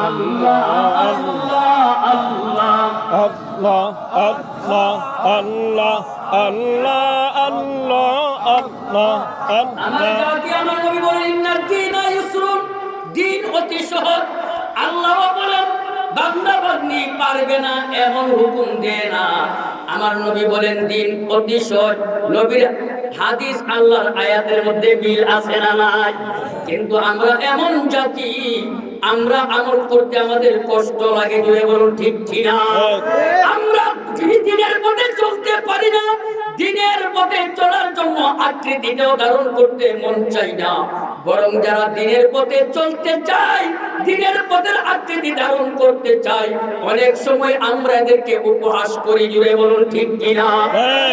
আল্লাহ আল্লাহ আল্লাহ আল্লাহ আল্লাহ আল্লাহ আল্লাহ আল্লাহ আল্লাহ আমার আল্লাহ জাতি আমার নবী বলেন ইন্নাদ দীনা ইউসরুন, দিন অতি সহজ। আল্লাহ বলেন বান্দা বান্দি পারবে না এমন হুকুম দেয় না। আমার নবী বলেন দিন অতি সহজ। নবীর হাদিস আল্লাহর আয়াতের মধ্যে মিল আছে না নাই? কিন্তু আমরা এমন জাতি, আমরা আমল করতে আমাদের কষ্ট লাগে, জুড়ে বলুন ঠিক কিনা? আমরা দিনের পথে চলতে পারি না, দিনের পথে চলার জন্য আকৃতিটাও ধারণ করতে মন চাই না। বরং যারা দিনের পথে চলতে চায়, দিনের পথের আকৃতি ধারণ করতে চায়, অনেক সময় আমরা এদেরকে উপহাস করি, জুড়ে বলুন ঠিক কিনা?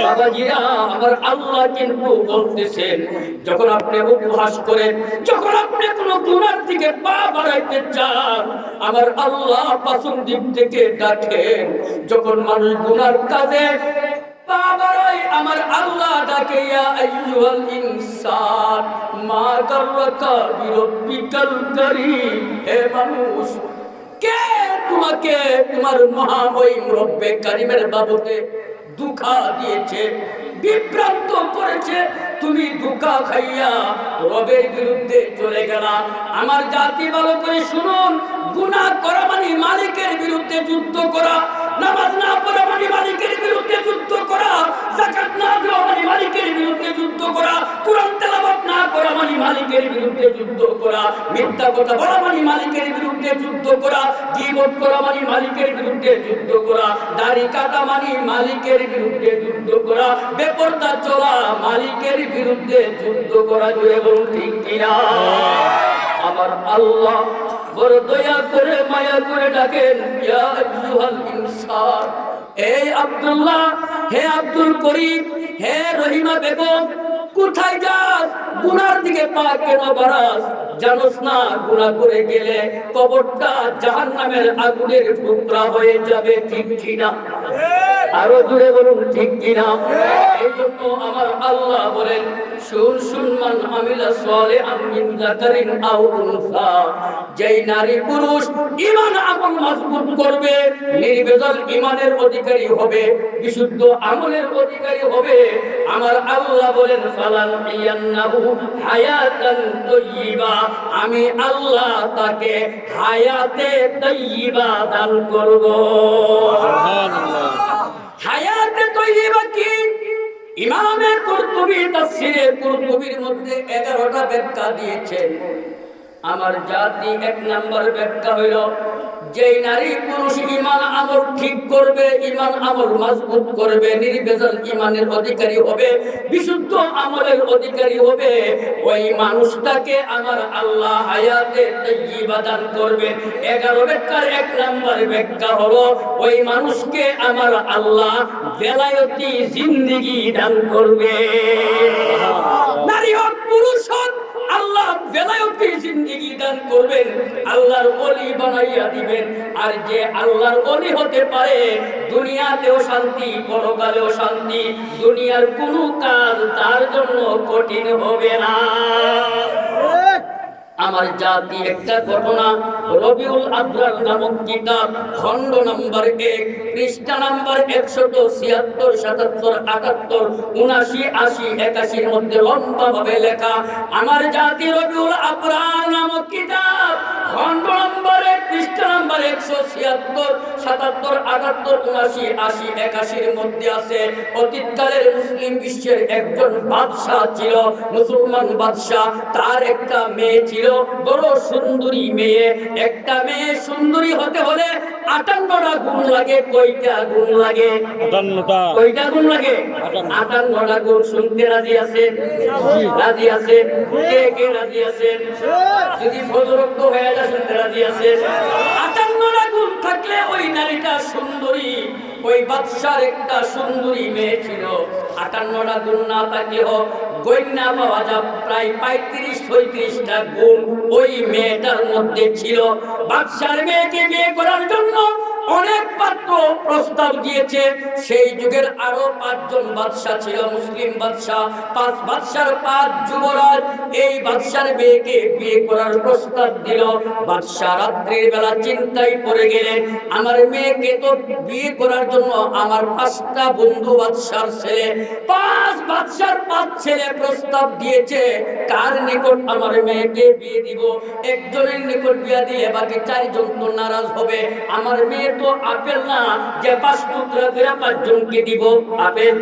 বাবাজিরা, আমার আল্লাহ কিন্তু বলতেছেন, যখন আপনি উপহাস করেন, যখন আপনি কোনো গুনার দিকে পা বাড়াইতে চান, আমার আল্লাহ পাছন দিক থেকে ডাকেন। যখন মানুষ গুনার কাজে পা বাড়ায়, আমার আল্লাহ ডাকে, ইয়া আইয়ুহাল ইনসান মা গাররাকা বিরব্বিকাল কারীম। হে মানুষ, কে তোমাকে তোমার মহামহিম রব্বে কারীমের বাবদে ধোঁকা দিয়েছে, বিভ্রান্ত করেছে? তুমি ধোঁকা খাইয়া রবের বিরুদ্ধে চলে গেলা। আমার জাতি ভালো করে শুনুন, গুনাহ করা মানে মালিকের বিরুদ্ধে যুদ্ধ করা, নামাজ না পড়া মানে মালিকের বিরুদ্ধে যুদ্ধ করা, যাকাত না দেওয়া মানে মালিকের বিরুদ্ধে যুদ্ধ করা, কুরআন তেলাওয়াত না করা মানে মালিকের বিরুদ্ধে যুদ্ধ করা, মিথ্যা কথা বলা মানে মালিকের বিরুদ্ধে যুদ্ধ করা, গীবত করা মানে মালিকের বিরুদ্ধে যুদ্ধ করা, দাড়ি কাটা মানে মালিকের বিরুদ্ধে যুদ্ধ করা, বেপরদা চলা মালিকের বিরুদ্ধে যুদ্ধ করা। জুড়ে বলুন ঠিক কিনা? আমার আল্লাহ বড় দয়া করে মায়া করে ডাকেন, ইয়া আইয়ুহাল ইনসান। এই আব্দুল্লাহ, হে আব্দুল করিম, হে রহিমা বেগম, কোথায় যাস? গুনার দিকে পা কেন বাড়াস? জানোস না গুনাহ করে গেলে কবরটা জাহান্নামের আগুনের টুকরা হয়ে যাবে, ঠিক কিনা? আরো জুড়ে বলুন ঠিক কিনা? এই জন্য আমার আল্লাহ বলেন, শুন শুন মান আমিলা সালিহান মিন যাকারিন আও উনসা, যেই নারী পুরুষ ঈমান আমল মজবুত করবে, নির্ভেজাল ঈমানের অধিকারী হবে, বিশুদ্ধ আমলের অধিকারী হবে, আমার আল্লাহ বলেন ফালান ইয়ান্নাহু হায়াতান তাইয়্যিবা, আমি আল্লাহ তাকে হায়াতে তাইয়্যিবা দান করব। সুবহানাল্লাহ। হায়াতে তাইয়্যিবা কি? ইমামে কুরতুবী তাফসীরে কুরতুবীর মধ্যে 11টা ব্যাখ্যা দিয়েছেন। আমার জাতি 1 নাম্বার ব্যাখ্যা হইল, যেই নারী পুরুষ ঈমান আমল ঠিক করবে, ঈমান আমল মজবুত করবে, নির্ভেজাল ঈমানের অধিকারী হবে, বিশুদ্ধ আমলের অধিকারী হবে, ওই মানুষটাকে আমার আল্লাহ হায়াতে তাইয়্যিবা দান করবে। 11 ব্যাখ্যার 1 নাম্বার ব্যাখ্যা হলো, ওই মানুষকে আমার আল্লাহ বেলায়েতি জিন্দেগি দান করবে। নারী হোক পুরুষ হোক, আল্লাহ বেলায়েতি জিন্দেগি দান করবেন, আল্লাহর ওলি বানাইয়া দিবেন। আর যে আল্লাহর ওলি হতে পারে, দুনিয়াতেও শান্তি, পরকালেও শান্তি, দুনিয়ার কোনো কাজ তার জন্য কঠিন হবে না। আমার জাতি একটা ঘটনা, রবিউল আবরার নামক কিতাব, খণ্ড নাম্বার 1, পৃষ্ঠা নাম্বার 176, 77, 78, 79, 80, 81 মধ্যে লম্বা ভাবে লেখা। আমার জাতি রবিউল আবরার নামক কিতাব, খণ্ড নাম্বার 1, পৃষ্ঠা নাম্বার 176, 77, 78, 79, 80, 81 মধ্যে আছে, অতীতকালের মুসলিম বিশ্বের একজন বাদশা ছিল, মুসলমান বাদশা। তার একটা মেয়ে ছিল, বড় সুন্দরী মেয়ে। একটা মেয়ে সুন্দরী হতে হলে 58টা গুণ লাগে। কয়টা গুণ লাগে? 58টা। কয়টা গুণ লাগে? 58টা গুণ। শুনতে রাজি আছেন? রাজি আছেন? কে কে রাজি আছেন? যদি ফজরক্ত হয়ে যায় শুনতে রাজি আছেন? 58টা গুণ থাকলে ওই নারীটা সুন্দরী। ওই বাদশার একটা সুন্দরী মেয়ে ছিল। 58টা গুণ না থাকলেও গণ্যা পাওয়া যায় প্রায় 35 36টা গুণ ওই মেয়েটার মধ্যে ছিল। বাদশার মেয়েকে বিয়ে করার জন্য অনেক পাত্র প্রস্তাব দিয়েছে। সেই যুগের আরো 5 জন বাদশা ছিল, মুসলিম বাদশা। 5 বাদশার 5 যুবরাজ এই বাদশার মেয়েকে বিয়ে করার প্রস্তাব দিল। বাদশা রাত্রির বেলা চিন্তায় পড়ে গেলেন, আমার মেয়েকে তো বিয়ে করার জন্য আমার 5টা বন্ধু বাদশার ছেলে, 5 বাদশার 5 ছেলে প্রস্তাব দিয়েছে, কার নিকট আমার মেয়েকে বিয়ে দিব? একজনের নিকট বিয়ে দিলে বাকি 4 জন তো নারাজ হবে। আমার মেয়ে তো আপেল না যে 5 টুকরা করে 5 জনকে দিব, আপেল।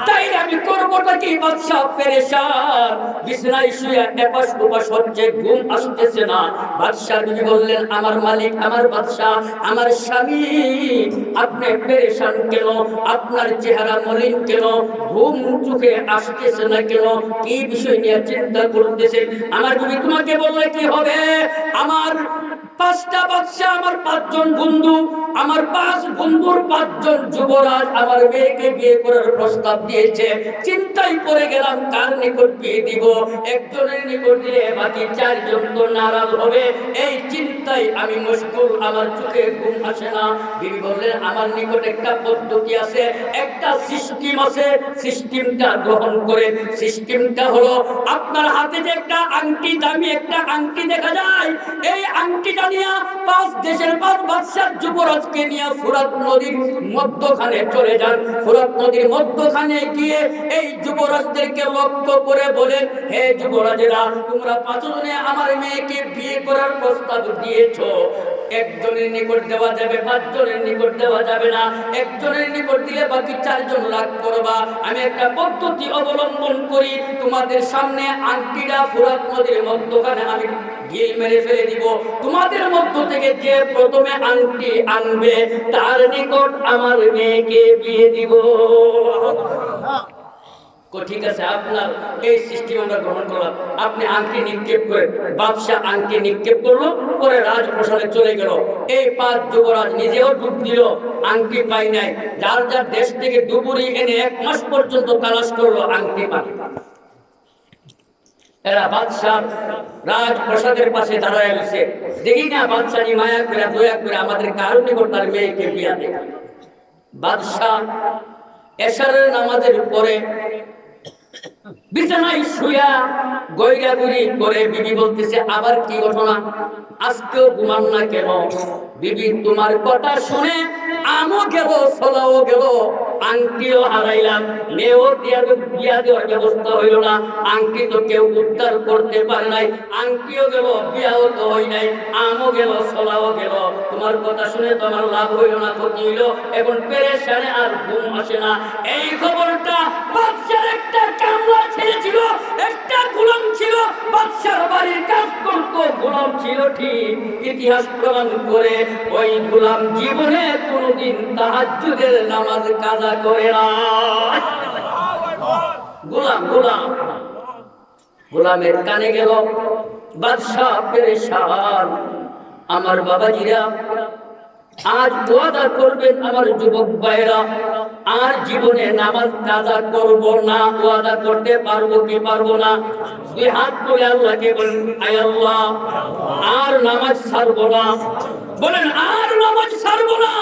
তাই আমি করবোটা কি? বাদশা পেরেশান, বিছানায় শুয়ে এপাশ ওপাশ হচ্ছে, ঘুম আসতেছে না। বাদশা বিবি বললেন, আমার মালিক, আমার বাদশা, আমার স্বামী, আপনি পেরেশান কেন? আপনার চেহারা মলিন কেন? ঘুম চোখে আসতেছে না কেন? কি বিষয় নিয়ে চিন্তা করতেছেন? আমার বিবি, তোমাকে বললে কি হবে? আমার 5টা বাদশা, আমার 5 জন বন্ধু, আমার 5 বন্ধুর 5 জন যুবরাজ আমার মেয়েকে বিয়ে করার প্রস্তাব দিয়েছে। চিন্তায় পড়ে গেলাম, কার নিকট বিয়ে দিব? একজনের নিকট দিলে বাকি 4 জন তো নারাজ হবে। এই চিন্তায় আমি মুশকুল, আমার চোখে ঘুম আসে না। বিবি বললেন, আমার নিকট একটা পদ্ধতি আছে, একটা সিস্টেম আছে, সিস্টেমটা গ্রহণ করে। সিস্টেমটা হলো, আপনার হাতে যে একটা আংটি, দামি একটা আংটি দেখা যায়, এই আংটিটা নিয়ে 5 দেশের 5 বাদশার যুবরাজকে নিয়ে ফুরাত নদীর মধ্যখানে চলে যান। ফুরাত নদীর মধ্যখানে গিয়ে এই যুবরাজদেরকে লক্ষ্য করে বলেন, হে যুবরাজেরা, তোমরা 5 জনে আমার মেয়েকে বিয়ে করার প্রস্তাব দিয়েছো। একজনের নিকট দেওয়া যাবে, 5 জনের নিকট দেওয়া যাবে না। একজনের নিকট দিলে বাকি 4 জন লাভ করবা। আমি একটা পদ্ধতি অবলম্বন করি, তোমাদের সামনে আংটিটা ফুরাত নদীর মধ্যখানে আমি গিল মেরে ফেলে দিব। তোমাদের মধ্য থেকে যে প্রথমে আংটি আনবে তার নিকট আমার মেয়েকে বিয়ে দিব। ঠিক আছে, আপনার এই সিস্টেম আমরা গ্রহণ করলাম। আপনি আংটি নিক্ষেপ করে, বাদশা আংটি নিক্ষেপ করলো, পরে রাজপ্রাসাদে চলে গেল। এই 5 যুবরাজ নিজেও ডুব দিল, আংটি পাই নাই। যার যার দেশ থেকে ডুবুরি এনে 1 মাস পর্যন্ত তালাশ করলো, আংটি পাই। এরা বাদশাহ রাজপ্রাসাদের পাশে দাঁড়ায় গেছে, দেখি না বাদশাহী মায়া করে দয়া করে আমাদের কারণ নিকট তার মেয়েকে বিয়া দে। বাদশাহ এশারের নামাজের পরে বিছানায় শুয়া গইরাগুড়ি করে বিবি বলতেছে, আবার কি ঘটনা? আজকেও ঘুমান না কেন? বিবি, তোমার কথা শুনে আমও গেল, সোলাও গেল, আংটিও হারাইলাম, মেয়েও বিয়া দেওয়ার ব্যবস্থা হইল না। আংটি তো কেউ উদ্ধার করতে পারে নাই, আংটিও গেল, বিয়াও তো হয় নাই, আমও গেল, সোলাও গেল। তোমার কথা শুনে তো আমার লাভ হইল না, ক্ষতি হইল। এখন পেরেশানে আর ঘুম আসে না। এই খবরটা বাদশার একটা কামলা ছেলে ছিল, একটা গোলাম ছিল, বাদশার বাড়ির কাজ করতো, গোলাম ছিল ঠিক। ইতিহাস প্রমাণ করে ওই গোলাম জীবনে কোনদিন তাহাজ্জুদের নামাজ কাজা করে না। গোলামের কানে গেল, বাদশা পেরেশান। আমার বাবাজিরা, আজ ওয়াদা করবেন আমার যুবক ভাইরা, আর জীবনে নামাজ কাজা করব না। ওয়াদা করতে পারবো কি পারবো না? 2 হাত তুলে আল্লাহকে বলেন, আয় আল্লাহ, আর নামাজ ছাড়বো না। বলেন, আর নামাজ ছাড়বো না।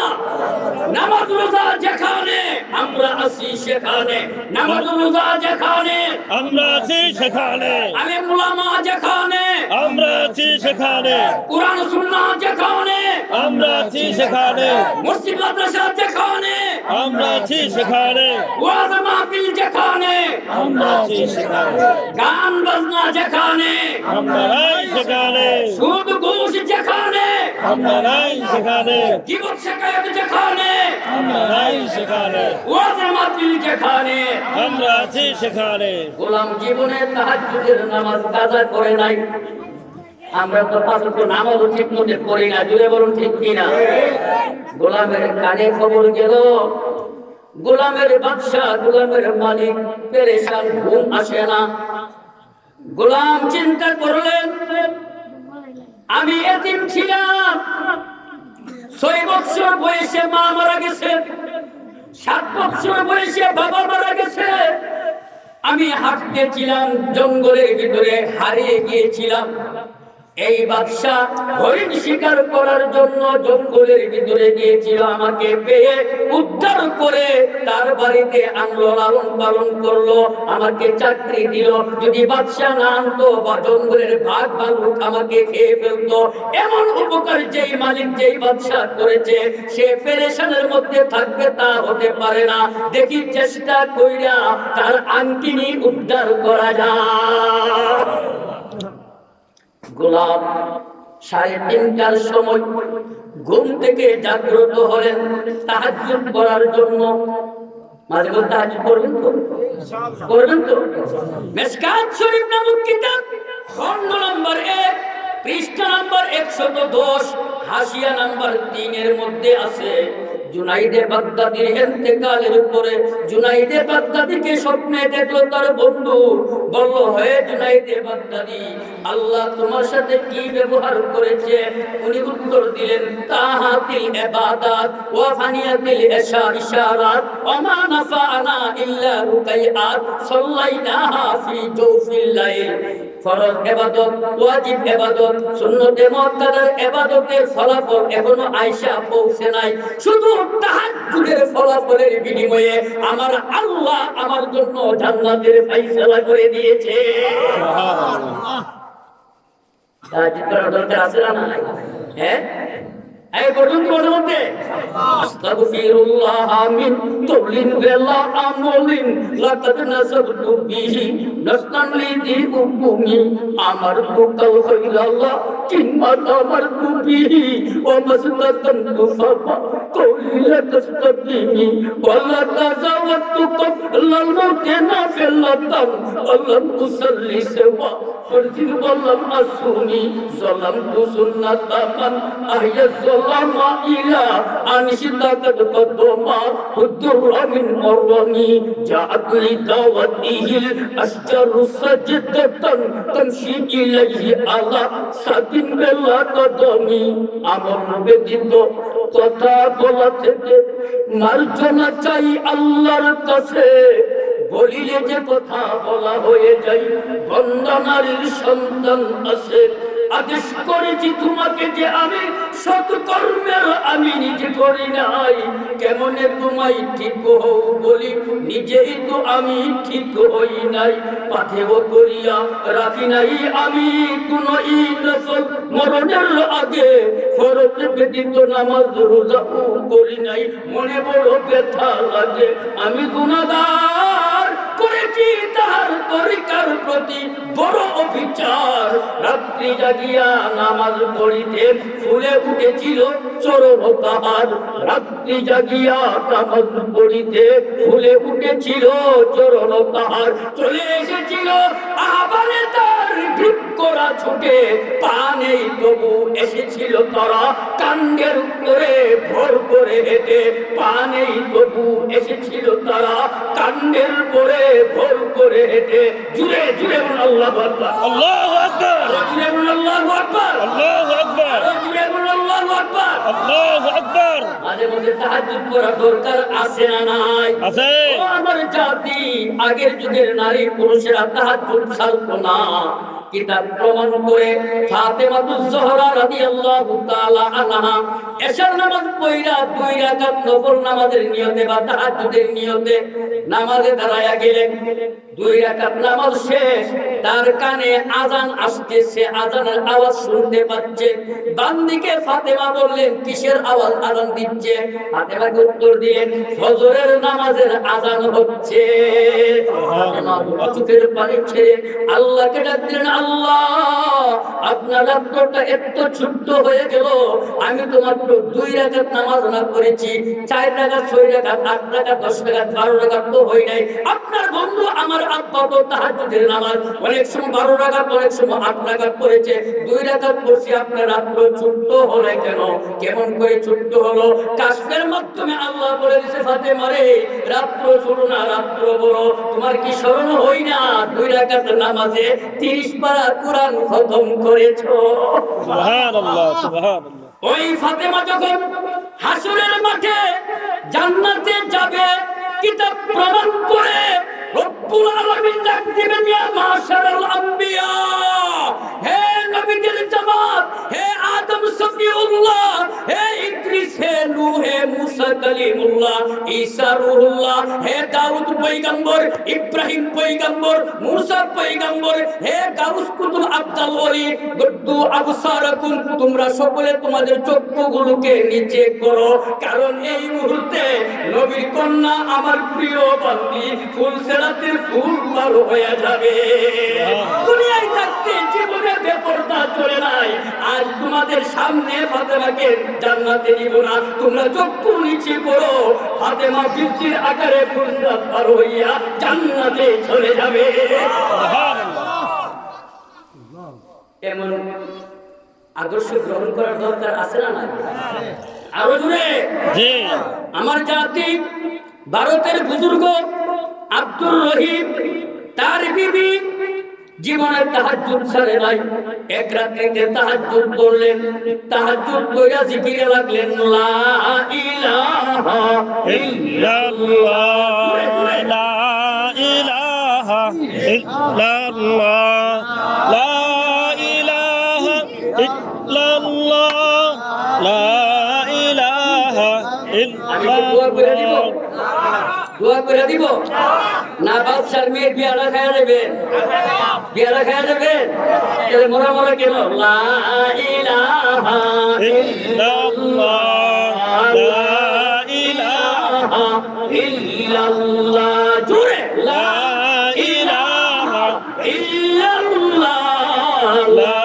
নামাজ রোজা যেখানে আমরা আছি সেখানে, নামাজ রোজা যেখানে আমরা আছি সেখানে, আমি উলামা যেখানে আমরা আছি সেখানে, কুরআন সুন্নাহ যেখানে আমরা আছি সেখানে, মসজিদ মাদ্রাসা যেখানে আমরা আছি সেখানে, ওয়াজ মাহফিল যেখানে আমরা আছি সেখানে, গান বাজনা যেখানে আমরা নাই সেখানে, সুদ ঘুষ যেখানে আমরা নাই সেখানে, গীবত শিকায়ত যেখানে আমরা নাই সেখানে, ওয়াজ মাহফিল যেখানে আমরা আছি সেখানে। গোলাম জীবনে তাহাজ্জুদের নামাজ কাজা করে নাই। আমরা তো 5 ওয়াক্ত নামাজও ঠিক মতো পড়ি না, জুড়ে বলুন ঠিক কিনা? গোলামের কানে খবর গেল, গোলামের বাদশা, গোলামের মালিক পেরেশান, ঘুম আসে না। গোলাম চিন্তা করলেন, আমি এতিম ছিলাম, 6 বছর বয়সে মা মারা গেছে, 7 বছর বয়সে বাবা মারা গেছে, আমি হাঁটতেছিলাম জঙ্গলের ভিতরে, হারিয়ে গিয়েছিলাম। এই বাদশা হরিণ শিকার করার জন্য জঙ্গলের ভিতরে গিয়েছিল, আমাকে পেয়ে উদ্ধার করে তার বাড়িতে আনলো, লালন পালন করলো, আমাকে চাকরি দিল। যদি বাদশা না আনতো বা জঙ্গলের ভাগ ভাল্লুক আমাকে খেয়ে ফেলতো। এমন উপকার যেই মালিক যেই বাদশা করেছে, সে পেরেশানের মধ্যে থাকবে তা হতে পারে না। দেখি চেষ্টা কইরা তার আংটিনি উদ্ধার করা যায়। গোলাম 3:30টার সময় ঘুম থেকে জাগ্রত হলেন তাহাজ্জুদ করার জন্য। মাঝে মধ্যে তাহাজ্জুদ করবেন তো? করবেন তো? মিশকাত শরীফ নামক কিতাব খণ্ড নম্বর 1 পৃষ্ঠা নম্বর 110 হাসিয়া নাম্বার 3 এর মধ্যে আছে, জুনাইদে বাগদাদির ইন্তেকালের উপরে জুনাইদে বাগদাদিকে স্বপ্নে দেখলো তার বন্ধু। বলল, হে জুনাইদে বাগদাদি, আল্লাহ তোমার সাথে কি ব্যবহার করেছে? উনি উত্তর দিলেন, তাহাতিল ইবাদাত ওয়া ফানিয়াতিল ইশারাত ওয়া মা নাফা'না ইল্লা রুকাইআত সাল্লাইনাহা ফি জawfil লাইল। ফরজ ইবাদত, ওয়াজিব ইবাদত, সুন্নতে মুআক্কাদার ইবাদতের ফলাফল এখনো আয়েশা পৌঁছে নাই। শুধু তাহাজ্জুদের ফলাফলের বিনিময়ে আমার আল্লাহ আমার জন্য জান্নাতের ফয়সালা করে দিয়েছে। সুবহানাল্লাহ। তাহাজ্জুদ করার দরকার আছে না নাই? হ্যাঁ, এই পর্যন্ত বলতে আস্তাগফিরুল্লাহ মিন তুলিন ওয়ালা আমলিন লাকাদ নাসাবতু বিহি নাসতান লিদি উম্মি আমার বুকাল খাইলাল্লাহ কিম্মাত আমার বিহি ওয়া মাসতাতান তুফাবা কওলিলা তাসতাকিনি ওয়ালা তাজাওয়াতু ক্বাবলাল মাউতি নাফিলাতান ওয়ালাম তুসাল্লি সাওয়া ফরজি ওয়ালাম আসুনি যালামতু সুন্নাতামান আহইয়া লামা ইলা আনশিদাত কদমা হুদুর মিন অরনি জাআতলি দাওয়াতিহিল আশজারু সাজদাতান তামশি ইলাইহি আলা সাদিন বেলা কদমি। আমার ব্যতীত কথা বলা থেকে মার্জনা চাই আল্লাহর কাছে, বলিলে যে কথা বলা হয়ে যায়। বন্দনারীর সন্তান আছে, আদেশ করেছি তোমাকে যে আমি সৎকর্মের আমি নিজে করি নাই। কেমনে তোমায় ঠিক হও বলি, নিজেই তো আমি ঠিক হই নাই। পাথেও করিয়া রাখি নাই আমি কোন নফল, মরণের আগে ফরজ ব্যতীত নামাজ রোজাও করি নাই। মনে বড় ব্যথা লাগে, আমি গুনাহগার করেছি তাহার তরিকার প্রতি বড় অবিচার। রাত্রি জাগিয়া নামাজ পড়িতে ফুলে উঠেছিল চরণ তাহার, রাত্রি জাগিয়া নামাজ পড়িতে ফুলে উঠেছিল চরণ তাহার। চলে এসেছিল আহ্বানে তার ঠিক করা ছুটে, পা নেই তবু এসেছিল তারা কাণ্ডের উপরে ভর করে হেঁটে। পা নেই তবু এসেছিল তারা কাণ্ডের উপরে ভর করে হেঁটে। জুড়ে জুড়ে আল্লাহু আকবার, আল্লাহু আকবার, জুড়ে আল্লাহু আকবার, আল্লাহু আকবার, জুড়ে আল্লাহু আকবার, আল্লাহু আকবার। মাঝে মধ্যে তাহাজ্জুদ করা দরকার আছে না নাই? আছে। ও আমার জাতি, আগের যুগের নারী পুরুষেরা তাহাজ্জুদ ছাড়তো না। কিতাব প্রমাণ করে ফাতেমাতুজ জোহরা রাদিয়াল্লাহু তাআলা আনহা এশার নামাজ পড়া 2 রাকাত নফল নামাজের নিয়তে বা তাহাজ্জুদের নিয়তে নামাজে দাঁড়ায়া গেলেন। 2 রাকাত নামাজ শেষ, তার কানে আজান আসতেছে, আজানের আওয়াজ শুনতে পাচ্ছে। বাম দিকে ফাতেমা বললেন, কিসের আওয়াজ আজান দিচ্ছে? ফাতেমাকে উত্তর দিলেন, ফজরের নামাজের আজান হচ্ছে। ফাতেমা চোখের পানি ছেড়ে আল্লাহকে ডাক দিলেন, আল্লাহ, আপনার রাত্রটা এত ছোট্ট হয়ে গেল, আমি তো মাত্র 2 রাকাত নামাজ না করেছি, 4 রাকাত, 6 রাকাত, 8 রাকাত, 10 রাকাত, 12 রাকাত তো হই নাই। আপনার বন্ধু আমার আব্বা তো তাহাজ্জুদের নামাজ অনেক সময় 12 রাকাত, অনেক সময় 8 রাকাত পড়েছে, 2 রাকাত পড়ছি, আপনার রাত্র ছোট্ট হলে কেন? কেমন করে ছোট্ট হলো? কাশফের মাধ্যমে আল্লাহ বলে দিয়েছে, ফাতেমা রে, রাত্র ছোট না, রাত্র বড়। তোমার কি স্মরণ হই না 2 রাকাত নামাজে 30 পারা কোরআন খতম করেছো? সুবহানাল্লাহ, সুবহানাল্লাহ। ওই ফাতেমা যখন হাসরের মাঠে জান্নাতে যাবে, কিতাব প্রমাণ করে রব্বুল আলামিন ডাক দিবেন, ইয়া মাশারাল আম্বিয়া, হে নবীদের জামাত, হে আদম সফিউল্লাহ, হে ইদ্রিস, হে নূহ, হে মুসা কালিমুল্লাহ, ঈসা রূহুল্লাহ, হে দাউদ পয়গম্বর, ইব্রাহিম পয়গম্বর, মুসা পয়গম্বর, হে গাউস কুতুব আব্দুল ওলি, গদ্দু আবসারাকুম, তোমরা সকলে তোমাদের চক্ষুগুলোকে নিচে করো, কারণ এই মুহূর্তে নবীর কন্যা আমার প্রিয় বান্দি ফুলসেরাতের ফুল পার হয়ে যাবে। দুনিয়ায় থাকতে জীবনে বেপরদা চলে নাই, আজ তোমাদের সামনে ফাতেমাকে জান্নাতে নিব না, তোমরা চক্ষু নিচে করো, ফাতেমা বৃষ্টির আকারে ফুলসেরাত পার হইয়া জান্নাতে চলে যাবে। এমন আদর্শ গ্রহণ করার দরকার আছে না নাই? আরো জোরে। আমার জাতি ভারতের বুজুর্গ আব্দুর রহিম, তার বিবি জীবনের তাহাজ্জুদ ছাড়ে নাই, এক রাত্রিতে তাহাজ্জুদ করলেন, তাহাজ্জুদ কইরা জিকিরে লাগলেন, লা ইলাহা ইল্লাল্লাহ, লা ইলাহা ইল্লাল্লাহ, লা ইলাহা ইল্লাল্লাহ, লা ইলাহা ইল্লাল্লাহ। দোয়া করে দিব না? বাদশার মেয়ে বিয়ারা খায়া দেবেন, বিয়ারা খায়া দেবেন, মরা মরা কেন? লা ইলাহা ইল্লাল্লাহ, লা ইলাহা ইল্লাল্লাহ, জোরে লা ইলাহা ইল্লাল্লাহ, লা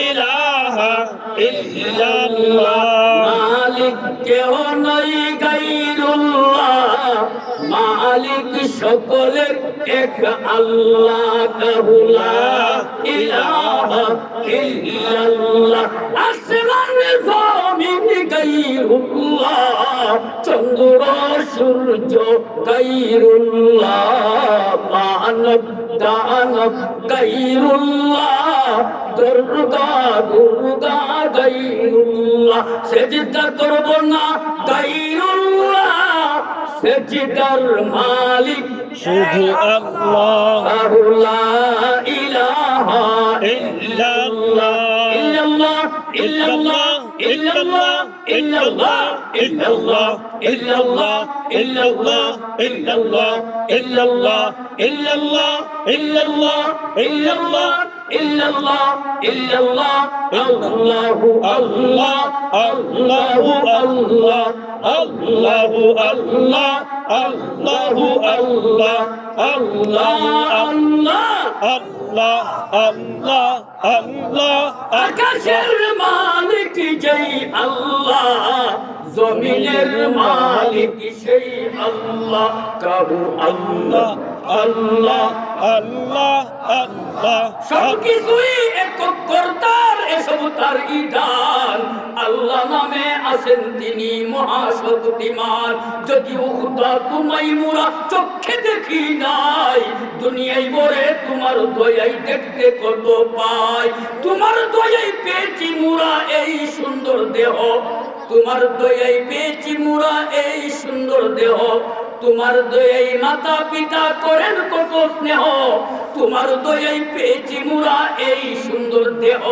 ইলাহা ইল্লাল্লাহ। মালিক কেহ নাই গায়রুল্লাহ, মালিক সকলের এক আল্লাহ, কাহু লা ইলাহা ইল্লাল্লাহ। আসমান জমিন গায়রুল্লাহ, চন্দ্র সূর্য গায়রুল্লাহ, মানব দানব গায়রুল্লাহ, দুর্গা দুর্গা গায়রুল্লাহ। সেজদা করব না গায়রুল্লাহ, সেজদার মালিক শুধু আল্লাহ, লা ইলাহা ইল্লাল্লাহ, ইল্লাল্লাহ ইল্লাল্লাহ ইল্লাল্লাহ ইল্লাল্লাহ ইল্লাল্লাহ ইল্লাল্লাহ ইল্লাল্লাহ ইল্লাল্লাহ ইল্লাল্লাহ ইল্লাল্লাহ ইল্লাল্লাহ ইল্লাল্লাহ ইল্লাল্লাহ ইল্লাল্লাহ, আল্লাহু আল্লাহ, আল্লাহু আল্লাহ, আল্লাহু আল্লাহ, আল্লাহু আল্লাহ, আল্লাহ আল্লাহ, আল্লাহ আল্লাহ আল্লাহ। আকাশের মালিক যেই আল্লাহ, জমিনের মালিক সেই আল্লাহ, কাহু আল্লাহ আল্লাহ আল্লাহ আল্লাহ। সবকিছুই একক কর্তার, এসব তার ইদান। আল্লাহ নামে আছেন তিনি মহাশক্তিমান, যদিও খুদা তোমায় মোরা চোখে দেখি নাই, দুনিয়ায় বরে তোমার দয়াই দেখতে কত পাই। তোমার দয়াই পেয়েছি মোরা এই সুন্দর দেহ, তোমার দয়াই পেয়েছি মোরা এই সুন্দর দেহ, তোমার দয়াই মাতা পিতা করেন কত স্নেহ, তোমার দয়াই পেয়েছি মোরা এই সুন্দর দেহ।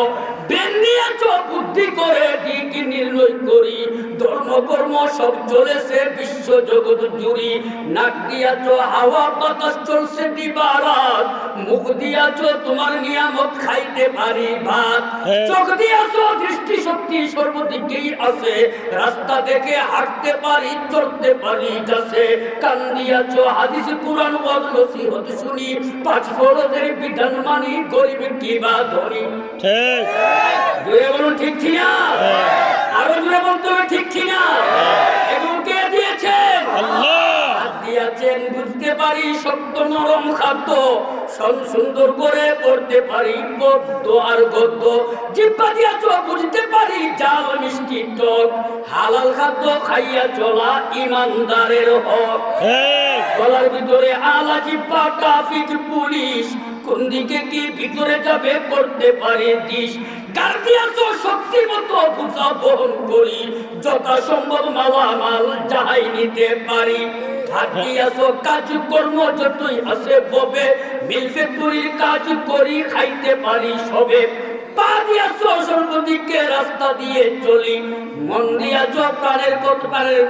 বেন দিয়াছ বুদ্ধি করে দিক নির্ণয় করি, ধর্ম কর্ম সব চলেছে বিশ্ব জগৎ জুড়ি। নাক দিয়াছ হাওয়া বাতাস চলছে দিবারাত, মুখ দিয়াছ তোমার নিয়ামত খাইতে পারি ভাত। চোখ দিয়াছ দৃষ্টি শক্তি সর্বদিকেই আছে, রাস্তা দেখে হাঁটতে পারি চলতে পারি যাচ্ছে। কান দিয়াছ হাদিস কুরআন ওয়াজ নসিহত শুনি, পাঁচ ফরজের বিধান মানি, গরিব কিবা ধনী। ঠিক জোরে বলুন ঠিক কিনা? আরো জোরে বলতে হবে ঠিক কিনা? এগুলো কে দিয়েছেন? আল্লাহ দিয়েছেন। বুঝতে পারি শক্ত নরম খাদ্য, সুন্দর করে পড়তে পারি পদ্য আর গদ্য। জিহ্বা দিয়াছ বুঝতে পারি জাল মিষ্টি টক, হালাল খাদ্য খাইয়া চলা ইমানদারের হক। গলার ভিতরে আলা জিহ্বা ট্রাফিক পুলিশ, কোন দিকে কি ভিতরে যাবে করতে পারে দিশ। গার দিয়াছ শক্তি মতো বুঝা বহন করি, যথাসম্ভব মালামাল যাহাই নিতে পারি। হাতি আসো কাজ কর্ম যতই আসে ববে মিল ফ্যাক্টরির কাজ করি খাইতে পারি সবে পা দিয়াছো সর্বদিকে রাস্তা দিয়ে চলি মন দিয়াছো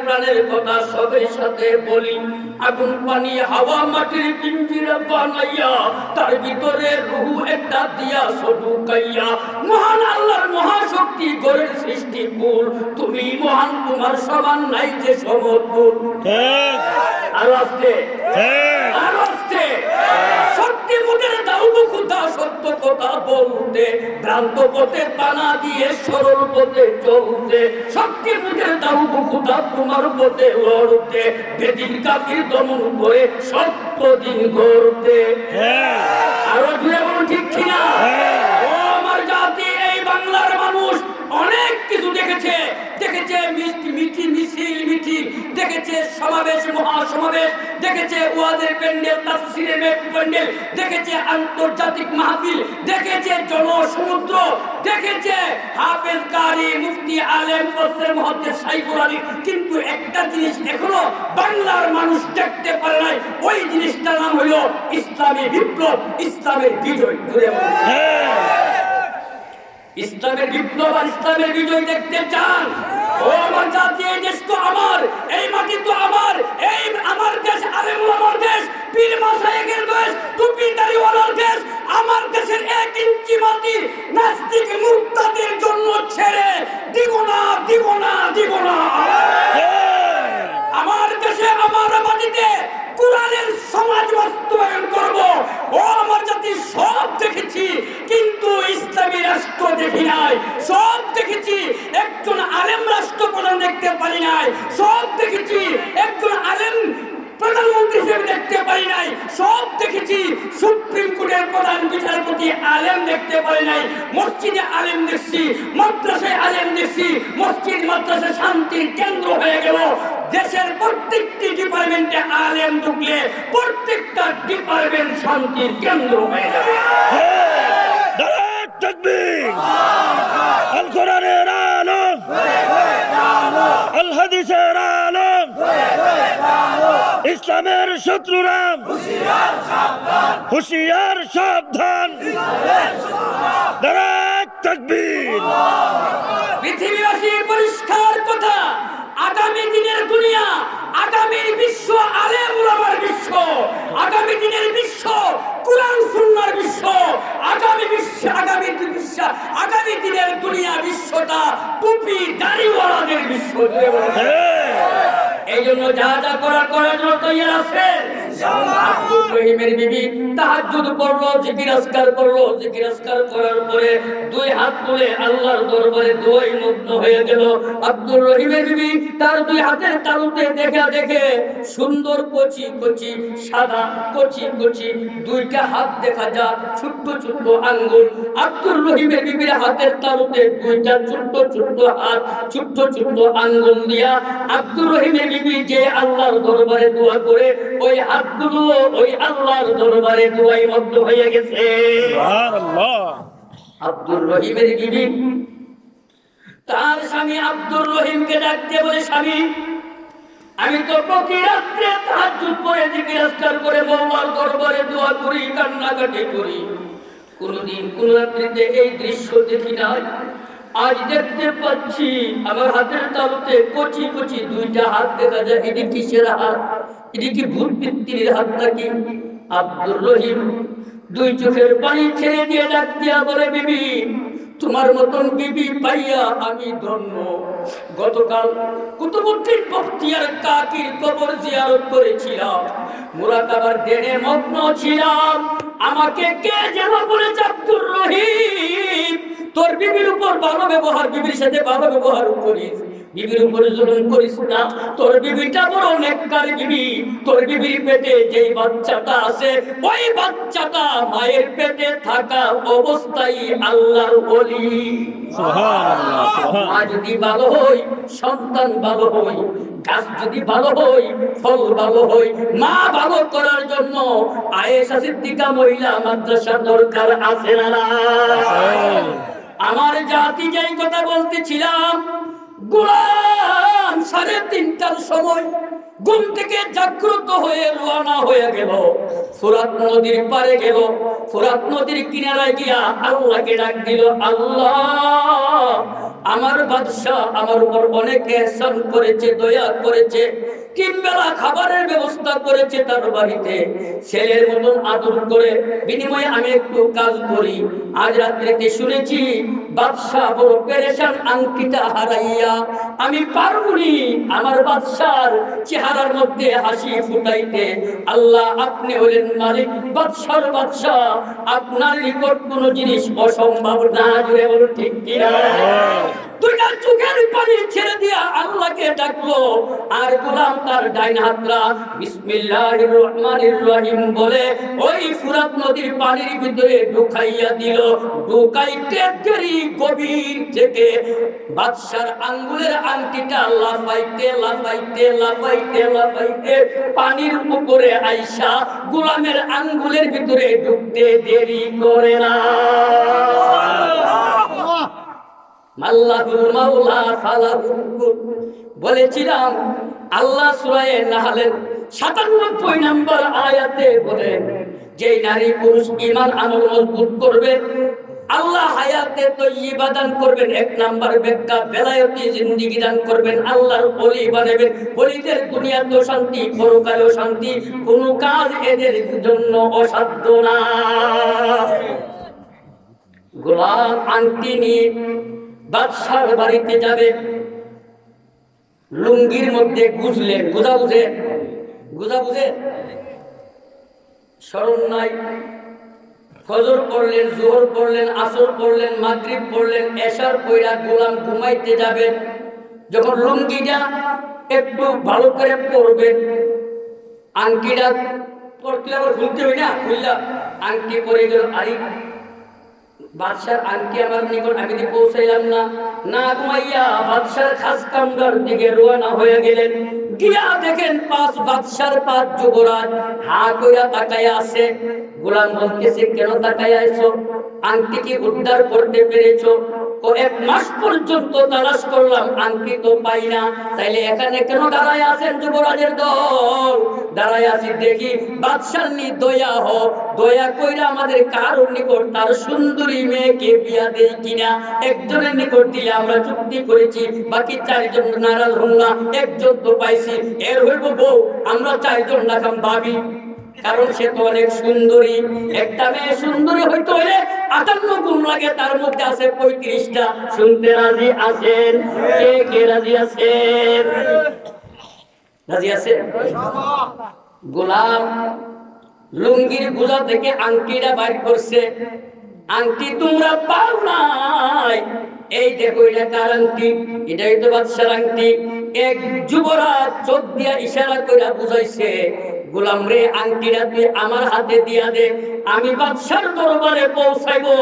প্রাণের কথা সবের সাথে বলি আগুন পানি হাওয়া মাটির পিঞ্জিরা বানাইয়া তার ভিতরে রুহু একটা দিয়া ঢুকাইয়া মহান আল্লাহর মহাশক্তি গড়ের সৃষ্টি কুল তুমি মহান তোমার সমান নাই যে সমতুল ঠিক আরো আসতে ঠিক আরো আসতে সত্যি মুখের দাউদু খুদা সত্য কথা বলতে ভ্রান্ত পথে পানা দিয়ে সরল পথে চলতে সত্যি মুখের দাউদু খুদা তোমার পথে লড়তে বেদিন কাফির দমন করে সত্য দিন গড়তে আরো জুড়ে বলুন ঠিক কিনা ও আমার জাতি এই বাংলার মানুষ অনেক কিছু দেখেছে মিছিল দেখেছে সমাবেশ মহাসমাবেশ দেখেছে ওয়াজের প্যান্ডেল তাফসীরের প্যান্ডেল দেখেছে আন্তর্জাতিক মাহফিল দেখেছে জনসমুদ্র দেখেছে হাফেজ কারি মুফতি আলেম মুফাসসির মুহাদ্দিস সাইফুল আলী কিন্তু একটা জিনিস এখনো বাংলার মানুষ দেখতে পারে নাই ওই জিনিসটার নাম হলো ইসলামী বিপ্লব ইসলামের বিজয় জুড়ে ইসলামের বিপ্লব আর ইসলামের বিজয় দেখতে চান ও আমার জাতি এই দেশ তো আমার এই মাটি তো আমার এই আমার দেশ আলেম ওলামার দেশ পীর মাশায়েখের দেশ টুপিদারিওয়ালার দেশ আমার দেশের 1 ইঞ্চি মাটি নাস্তিক মুরতাদের জন্য ছেড়ে দিব না আমার দেশে আমার মাটিতে কোরআনের সমাজ বাস্তবায়ন করব ও আমার জাতি সব দেখেছি কিন্তু ইসলামী রাষ্ট্র দেখি নাই সব দেখেছি একজন আলেম রাষ্ট্রপ্রধান দেখতে পারি নাই সব দেখেছি একজন আলেম প্রধানমন্ত্রী হিসেবে দেখতে পারি নাই সব দেখেছি সুপ্রিম কোর্টের প্রধান বিচারপতি আলেম দেখতে পারি নাই মসজিদে আলেম দেখছি মাদ্রাসায় আলেম দেখছি মসজিদ মাদ্রাসা শান্তির কেন্দ্র হয়ে গেল দেশের প্রত্যেকটি ডিপার্টমেন্টে আলেম ঢুকলে প্রত্যেকটা ডিপার্টমেন্ট শান্তির কেন্দ্র হয়ে যাবে তাকবীর আল কোরআনের আলম আল হাদিসের আলম ইসলামের শত্রুরাম হুঁশিয়ার সাবধান দাঁড়াক তাকবীর পৃথিবীবাসীর পরিষ্কার কথা আগামী দিনের দুনিয়া আগামীর বিশ্ব আলেম ওলামার বিশ্ব আগামী দিনের বিশ্ব কুরআন সুন্নাহর বিশ্ব আগামী দিনের দুনিয়া বিশ্বটা টুপি দাড়িওয়ালাদের বিশ্ব এই জন্য যা যা করার জন্য তৈরি আছে আব্দুর রহিমের বিবি তাহাজ্জুদ পড়লো জিকির আজকার করলো জিকির আজকার করার পরে দুই হাত তুলে আল্লাহর দরবারে দোয়ায় মগ্ন হয়ে গেল আব্দুর রহিমের বিবি তার দুই হাতের তালুতে দেখে সুন্দর কচি কচি সাদা কচি কচি দুইটা হাত দেখা যায় ছোট্ট ছোট্ট আঙ্গুল আব্দুর রহিমের বিবির হাতের তালুতে দুইটা ছোট্ট ছোট্ট হাত ছোট্ট ছোট্ট আঙ্গুল দিয়া আব্দুর রহিমের বিবি যে আল্লাহর দরবারে দোয়া করে ওই হাতগুলো ওই আল্লাহর দরবারে দোয়ায় মগ্ন হয়ে গেছে সুবহানাল্লাহ আব্দুর রহিমের বিবি তার স্বামী আব্দুর রহিমকে ডাকতে বলে স্বামী আমি তো প্রতি রাত্রে তাহাজ্জুদ পড়ে জিকির আজকার করে আল্লাহর দরবারে দোয়া করি কান্নাকাটি করি কোনদিন কোন রাত্রিতে এই দৃশ্য দেখি নাই আজ দেখতে পাচ্ছি আমার হাতের তালুতে কচি কচি দুইটা হাত দেখা যায় এটি কিসের হাত এটি কি ভূত পিতৃর হাত নাকি আব্দুর রহিম দুই চোখের পানি ছেড়ে দিয়ে ডাক দিয়া বলে বিবি তোমার মতন বিবি পাইয়া আমি ধন্য গতকাল কুতুবউদ্দিন বখতিয়ার কাকির কবর জিয়ারত করেছিলাম মুরাকাবার ধ্যানে মগ্ন ছিলাম আমাকে কে যেন বলেছে আব্দুর রহিম তোর বিবির উপর ভালো ব্যবহার বিবির সাথে ভালো ব্যবহার করিস বিবির উপরে জুলুম করিস না তোর বিবিটা বড় নেককার বিবি তোর বিবির পেটে যেই বাচ্চাটা আছে ওই বাচ্চাটা মায়ের পেটে থাকা অবস্থায় আল্লাহর ওলি সুবহানাল্লাহ সুবহান মা যদি ভালো হই সন্তান ভালো হই গাছ যদি ভালো হই ফল ভালো হই মা ভালো করার জন্য আয়েশা সিদ্দিকা মহিলা মাদ্রাসার দরকার আছে না আমার জাতি যেই কথা বলতেছিলাম গোলাম 3.5 3টার সময় ঘুম থেকে জাগ্রত হয়ে রওনা হয়ে গেল, ফোরাত নদীর পারে গেল। ফোরাত নদীর কিনারায় গিয়া আল্লাহকে ডাক দিল, আল্লাহ, আমার বাদশাহ আমার উপর অনেক ihsan করেছে, দয়া করেছে, 3 বেলা খাবারের ব্যবস্থা করেছে তার বাড়িতে, ছেলের মতন আদর করে, বিনিময়ে আমি একটু কাজ করি। আজ রাত্রিতে শুনেছি বাদশাহ বড় পেরেশান, আংটিটা হারাইয়া আমি পারবনি আমার বাদশার চেহারার মধ্যে হাসি ফুটাইতে। আল্লাহ, আপনি হলেন মালিক, বাদশার বাদশাহ, আপনার নিকট কোন জিনিস অসম্ভব না। জুড়ে বলো ঠিক কিনা? দুইটা চোখের পানি ছেড়ে দিয়া আল্লাহকে ডাকলো। আর গোলাম তার ডাইন হাতটা বিসমিল্লাহির রহমানির রহিম বলে ওই ফুরাত নদীর পানির ভিতরে ঢুকাইয়া দিল। ঢুকাইতে দেরি গভীর থেকে বাদশার আঙ্গুলের আংটিটা লাফাইতে লাফাইতে লাফাইতে লাফাইতে পানির উপরে আইসা গোলামের আঙ্গুলের ভিতরে ঢুকতে দেরি করে না। আল্লাহুল মাওলা ফালাহুল কুল। বলেছিলাম আল্লাহ সূরা নাহলের ৯৭ নম্বর আয়াতে বলেন, যে নারী পুরুষ ঈমান আমল মজবুত করবে আল্লাহ হায়াতে তয়্যিবা দান করবেন। ১ নাম্বার ব্যাখ্যা, বেলায়েতি জিন্দেগি দান করবেন, আল্লাহর ওলি বানাবেন। ওলিদের দুনিয়াতেও শান্তি, পরকালেও শান্তি, কোন কাজ এদের জন্য অসাধ্য না। গোলাম আংটি নিয়ে বাদশার বাড়িতে যাবে, লুঙ্গির মধ্যে গুজলেন, গুজা বুঝে স্মরণ নাই। ফজর পড়লেন, জোহর পড়লেন, আসর পড়লেন, মাগরিব পড়লেন, এশার পড়া গোলাম ঘুমাইতে যাবেন। যখন লুঙ্গিটা একটু ভালো করে পরবেন, আংটিটা পড়তে আবার খুলতে হয় না, খুললা আংটি পরে গেল। আরে বাদশার আংটি আমার নিকট আমি পৌঁছাইলাম না, না ঘুমাইয়া বাদশার খাস কামরার দিকে রওনা হয়ে গেলেন। গিয়া দেখেন বাদশার ৫ যুবরাজ হা কইরা তাকায়া আছে। গোলাম বলতেছে, কেন তাকায়া আইছো? আংটি কি উদ্ধার করতে পেরেছো? ও ১ মাস পর্যন্ত তালাশ করলাম, আংটি তো পাই না। তাইলে এখানে কেন দাঁড়ায় আছেন যুবরাজের দল? দাঁড়ায় আছি দেখি বাদশার নি দয়া হো, দয়া কইরা আমাদের কারোর নিকট তার সুন্দরী মেয়েকে বিয়া দেই কিনা। একজনের নিকট দিলে আমরা চুক্তি করেছি, বাকি ৪ জন নারাজ হন না। একজন তো পাইছি, এর হইব বউ, আমরা ৪ জন রাখাম ভাবি, কারণ সে তো অনেক সুন্দরী। একটা মেয়ে সুন্দরী হইতে হলে ৫৮ গুণ লাগে, তার মধ্যে আছে ৩৫টা। শুনতে রাজি আছেন? কে কে রাজি আছেন? রাজি আছেন? গোলাম লুঙ্গির গুজা থেকে আংটিটা বাইর করছে। আংটি তোমরা পাও নাই, এই দেখো এটা কার আংটি? এটাই তো বাদশার আংটি। এক যুবরাজ চোখ দিয়া ইশারা করে বুঝাইছে, গোলাম রে, আংটিটা তুই আমার হাতে দিয়া দে, আমি বাদশার দরবারে পৌঁছাইবো,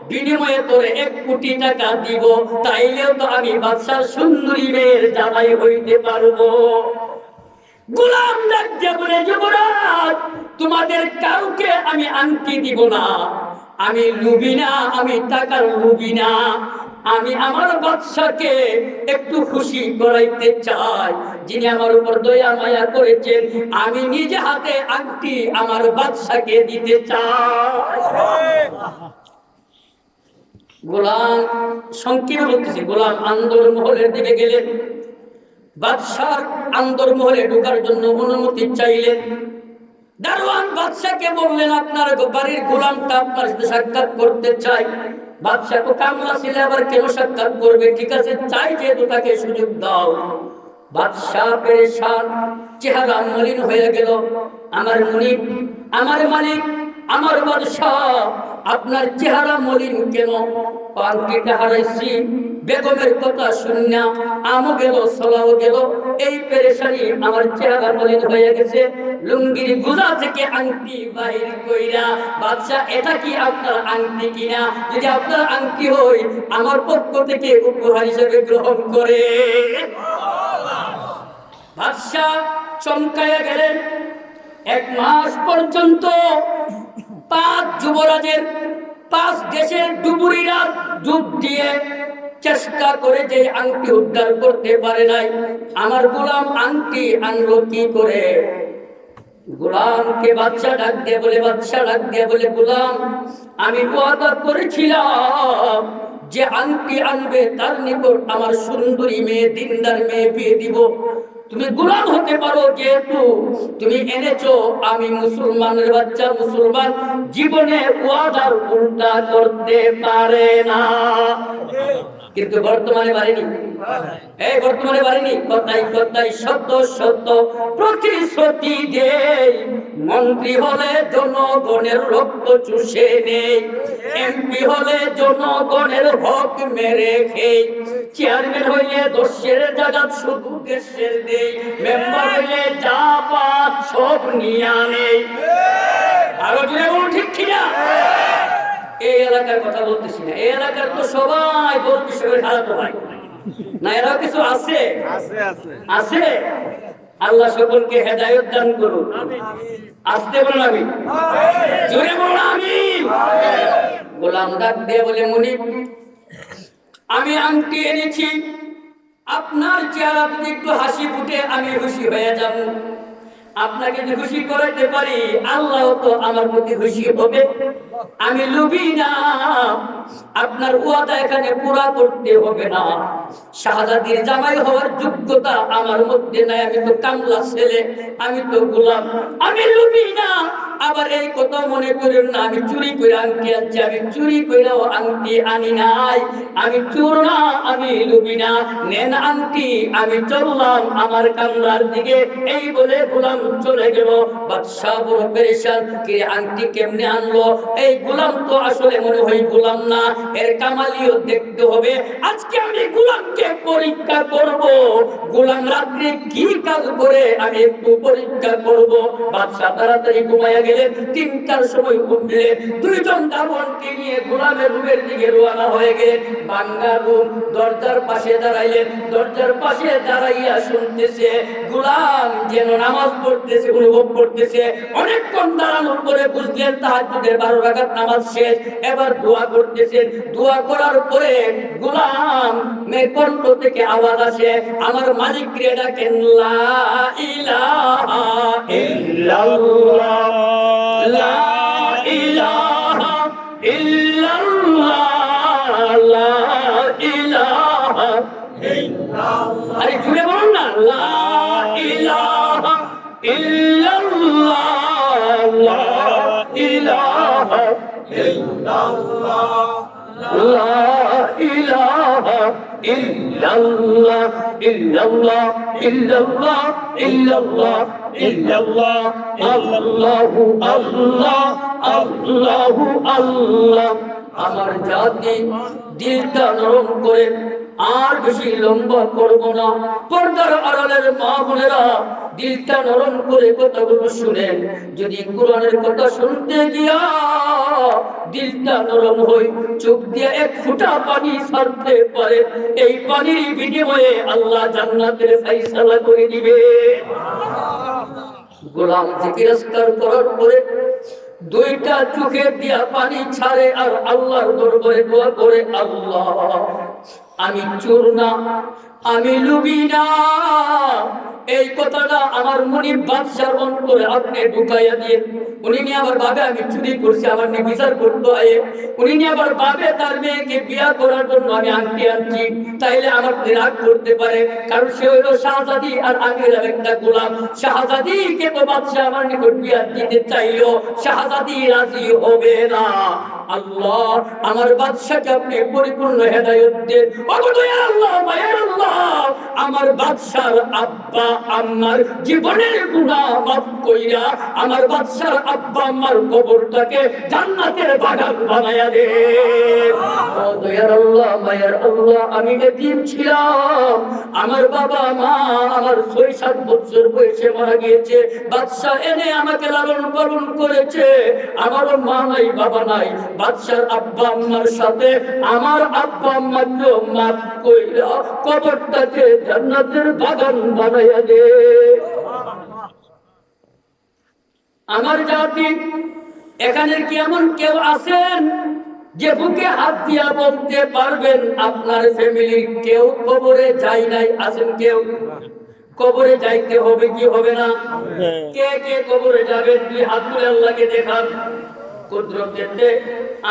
বিনিময়ে তোরে ১ কোটি টাকা দিব, তাইলেও তো আমি বাদশার সুন্দরী মেয়ের জামাই হইতে পারবো। গোলাম ডাক দিয়া বলে, যুবরাজ, তোমাদের কাউকে আমি আংটি দিব না, আমি লুবি না, আমি টাকার লুবি না, আমি আমার বাদশাকে একটু খুশি করাইতে চাই, যিনি আমার উপর দয়া মায়া করেছেন। আমি নিজে হাতে আংটি আমার বাদশাকে দিতে চাই। গোলাম সংকীর্ণ বলতেছি, গোলাম আন্দরমহলের দিকে গেলেন। বাদশার আন্দরমহলে ঢোকার জন্য অনুমতি চাইলেন। দারোয়ান বাদশাকে বললেন, আপনার বাড়ির গোলামটা আপনার সাথে সাক্ষাৎ করতে চাই। বাদশা তো কামলা ছিল, আবার কেন সাক্ষাৎ করবে? ঠিক আছে, চাই যেহেতু তাকে সুযোগ দাও। বাদশা পেরেশান, চেহারা মলিন হয়ে গেল। আমার মুনিব, আমার মালিক, আমার বাদশাহ, আপনার চেহারা মলিন কেন? আংটিটা হারাইছি, বেগমের কথা শুনিয়া আমও গেল, সলাও গেল, এই পেরেশানি আমার চেহারা মলিন হয়ে গেছে। লুঙ্গির গুজা থেকে আংটি বাহির কইরা, বাদশা, এটা কি আপনার আংটি কিনা? যদি আপনার আংটি হয় আমার পক্ষ থেকে উপহার হিসেবে গ্রহণ করে। বাদশা চমকায়া গেলেন। ১ মাস পর্যন্ত ৫ যুবরাজের ৫ দেশের ডুবুরিরা ডুব দিয়ে চেষ্টা করে যে আংটি উদ্ধার করতে পারে নাই, আমার গোলাম আংটি আনলো কি করে? গোলামকে বাদশা ডাক দিয়ে বলে, বাদশা ডাক দিয়ে বলে, গোলাম আমি ওয়াদা করেছিলাম যে আংটি আনবে তার নিকট আমার সুন্দরী মেয়ে, দিনদার মেয়ে বিয়ে দিব। তুমি গোলাম হতে পারো যেহেতু তুমি এনেছো, আমি মুসলমানের বাচ্চা, মুসলমান জীবনে ওয়াদার উল্টা করতে পারে না। কিন্তু বর্তমানে পারেনি, এই বর্তমানে পারেনি। কথাই কথাই সত্য সত্য প্রতিশ্রুতি দেই, মন্ত্রী হলে জনগণের রক্ত চুষে নেই, এমপি হলে জনগণের হক মেরে খেই, চেয়ারম্যান হইলে দশের জায়গা শুধু দেশের দেই, মেম্বার হইলে যা পাপ সব নিয়া নেই। আরো জুড়ে বলুন ঠিক কিনা? এই এলাকার কথা বলতেছি না, এই এলাকার তো সবাই বড় বিষয়ের খারাপ ভাই না, এরাও কিছু আছে আছে। আল্লাহ সকলকে হেদায়েত দান করুন। আসতে বলুন আমি, জোরে বলুন আমি। গোলাম ডাক দিয়ে বলে, মুনিব আমি আংটি এনেছি, আপনার চেহারা যদি একটু হাসি ফুটে আমি খুশি হয়ে যাব। আপনাকে যদি খুশি করাতে পারি আল্লাহ তো আমার প্রতি খুশি হবে। আমি লোভী না, আপনার ওয়াদা এখানে পুরা করতে হবে না। শাহজাদির জামাই হওয়ার যোগ্যতা আমার মধ্যে নাই, আমি তো কামলা ছেলে, আমি তো গোলাম। আমি লোভী না, আবার এই কথা মনে করেন না আমি চুরি করে আংটি আনছি, আমি চুরি করেও আংটি আনি নাই। আমি চোর না, আমি লোভী না, নেন আংটি, আমি চললাম আমার কামলার দিকে। এই বলে গোলাম চলে গেল। বাদশাহ বড় পেরেশান, কে আংটি কেমনে আনলো? এই গোলাম তো আসলে মনে হয় গোলাম না, এর কামালিও দেখতে হবে। আজকে আমি গোলামকে পরীক্ষা করব, গোলাম রাত্রে কি কাজ করে আমি একটু পরীক্ষা করব। বাদশাহ তাড়াতাড়ি ঘুমাইয়া গেলেন। ৩টার সময় উঠলে দুইজন দারোয়ানকে নিয়ে গোলামের রুমের দিকে রওনা হয়ে গেলেন। ভাঙ্গা রুম, দরজার পাশে দাঁড়াইলেন। দরজার পাশে দাঁড়াইয়া শুনতেছে গোলাম যেন নামাজ পড়তেছে, অনুভব করতেছে। অনেকক্ষণ দাঁড়ানোর পরে বুঝলেন তাহাজ্জুদের 12 রাকাত নামাজ শেষ। এবার দোয়া করতেছেন। দোয়া করার পরে গোলাম কণ্ঠ থেকে আওয়াজ আসে, আমার মালিক রে ডাকেন, লা ইলাহা ইল্লাল্লাহ, লা ইলাহা ইল্লাল্লাহ, লা ইলাহা ইল্লাল্লাহ। আরে জুড়ে বলুন না, লা ইলাহা ইল্লাল্লাহ, লা ইলাহা ইল্লাল্লাহ, লা ইলাহা ইল্লাল্লাহ, ইল্লাল্লাহ, ইল্লাল্লাহ, ইল্লাল্লাহ, ইল্লাল্লাহ, আল্লাহু আল্লাহ, আল্লাহু আল্লাহ। আমার জাতি দিলটা নরম করে, আর বেশি লম্বা করব না। পর্দার আড়ালের মা বোনেরা দিলটা নরম করে কথাগুলো শুনেন। যদি কোরআনের কথা শুনতে গিয়া দিলটা নরম হয়, চোখ দিয়ে এক ফোঁটা পানি ছাড়তে পারে, এই পানির বিনিময়ে আল্লাহ জান্নাতের ফয়সালা করে দিবে। গোলাম জিকির আজকার করার পরে দুইটা চোখে দিয়া পানি ছাড়ে আর আল্লাহর দরবারে দোয়া করে, আল্লাহ আমি চোর না, আমি লোভী না। এই কথাটা আমার মুনিব বাদশার অন্তরে আপনি ঢুকাইয়া দিয়ে, উনি নিয়ে আবার ভাবে আমি চুরি করছি, আমার নিয়ে বিচার করতে হয়। উনি নিয়ে আবার ভাবে তার মেয়েকে বিয়া করার জন্য আমি আংটি আনছি, তাইলে আমার রাগ করতে পারে, কারণ সে হইল শাহজাদি আর আমি হইলাম একটা গোলাম। শাহজাদিকে তো বাদশা আমার নিকট বিয়া দিতে চাইলেও শাহজাদি রাজি হবে না। আল্লাহ আমার বাদশাকে আপনি পরিপূর্ণ হেদায়েত দেন। ওগো দয়ার আল্লাহ, মায়ের আল্লাহ, আমার বাদশার আব্বা আম্মার জীবনের গুনাহ মাফ কইরা আমার বাদশার আব্বা আম্মার কবরটাকে জান্নাতের বাগান বানায়া দেন। ও দয়ার আল্লাহ, মায়ের আল্লাহ, আমি এতিম ছিলাম, আমার বাবা মা আমার ৬-৭ বছর বয়সে মারা গিয়েছে। বাদশা এনে আমাকে লালন পালন করেছে, আমারও মা নাই বাবা নাই। বাদশার আব্বা আম্মার সাথে আমার আব্বা আম্মাকে মাফ কইরা কবরটাকে জান্নাতের বাগান বানাইয়া দে। আমার জাতি এখানে কি এমন কেউ আছেন যে বুকে হাত দিয়া বলতে পারবেন আপনার ফ্যামিলির কেউ কবরে যায় নাই, আছেন কেউ? কবরে যাইতে হবে কি হবে না? কে কে কবরে যাবেন? দুই হাত তুলে আল্লাহকে দেখান। কুদরতে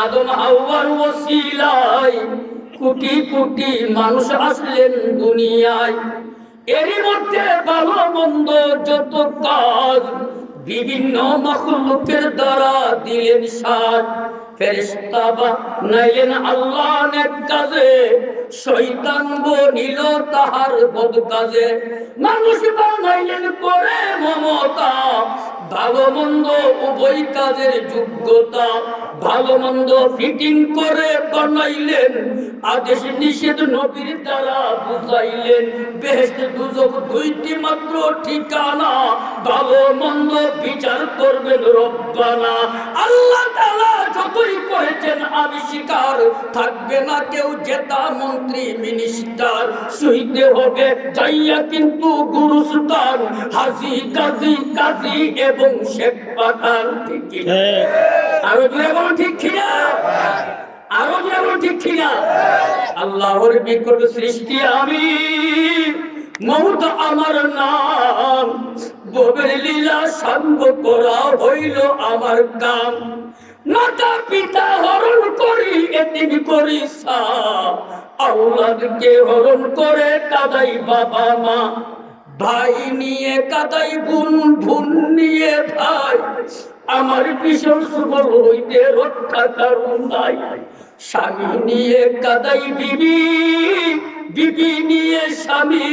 আদম হাওয়ার ওসিলায় কোটি কোটি মানুষ আসলেন দুনিয়ায়। এরই মধ্যে ভালো মন্দ যত কাজ বিভিন্ন মাখলুকের দ্বারা দিলেন সাজ। ফেরেশতা বানাইলেন আল্লাহ নেক কাজে, শয়তান বনিল তাহার বদ কাজে। মানুষ বানাইলেন করে মমতা, ভালো মন্দ উভয় কাজের যোগ্যতা। ভালো মন্দ ফিটিং করে বানাইলেন, আদেশ নিষেধ নবীর দ্বারা বুঝাইলেন। বেহেশত দুজক দুইটি মাত্র ঠিকানা, ভালো মন্দ বিচার করবেন রব্বানা। আল্লাহ তাআলা যতই করেছেন আবিষ্কার, থাকবে না কেউ জেতা মন্ত্রী মিনিস্টার। শহীদ হবে যাইয়া কিন্তু গুরুস্তান, হাজি গাজী কাজী এবং শেখ পাঠান। ঠিক কি না? আরো জোরে বলো ঠিক কিনা? আরো জোরে বলো ঠিক কিনা? আল্লাহর বিকট সৃষ্টি আমি, মৌত আমার নাম। ববের লীলা সাঙ্গ করা হইল আমার কাম। মাতা পিতা হরণ করি এতিম করি সা, আওলাদকে হরণ করে কাদাই বাবা মা। ভাই নিয়ে কাদাই বোন, বোন নিয়ে ভাই, আমার ভীষণ সুবল হইতে রক্ষা কারণ নাই। স্বামী নিয়ে কাদাই বিবি, বিবি নিয়ে স্বামী।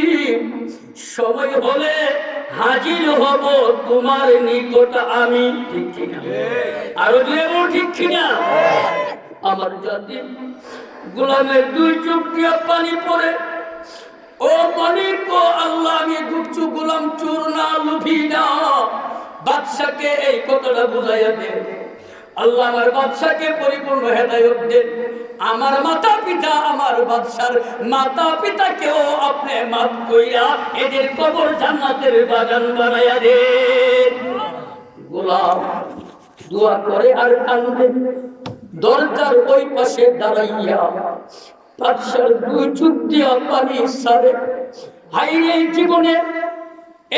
সময় হলে হাজির হব তোমার নিকট আমি। ঠিক কিনা? আরো জোরে বলো ঠিক কিনা? আমার জাতি গোলামের দুই চোখ দিয়ে পানি পড়ে। ও মালিক ও আল্লাহ, আমি দুঃখু গোলাম, চোর না, লুভি না। বাদশাকে এই কথাটা বুঝাইয়া দেন। আল্লাহ আমার বাদশাকে পরিপূর্ণ হেদায়েত দেন। আমার মাতা পিতা, আমার বাদশার মাতা পিতাকেও আপনি মাফ কইরা এদের কবর জান্নাতের বাগান বানাইয়া দেন। গোলাম দোয়া করে আর কান্দে, দরজার ওই পাশে দাঁড়াইয়া বাদশার দুই চোখ দিয়া পানি সারে। হাইরে জীবনে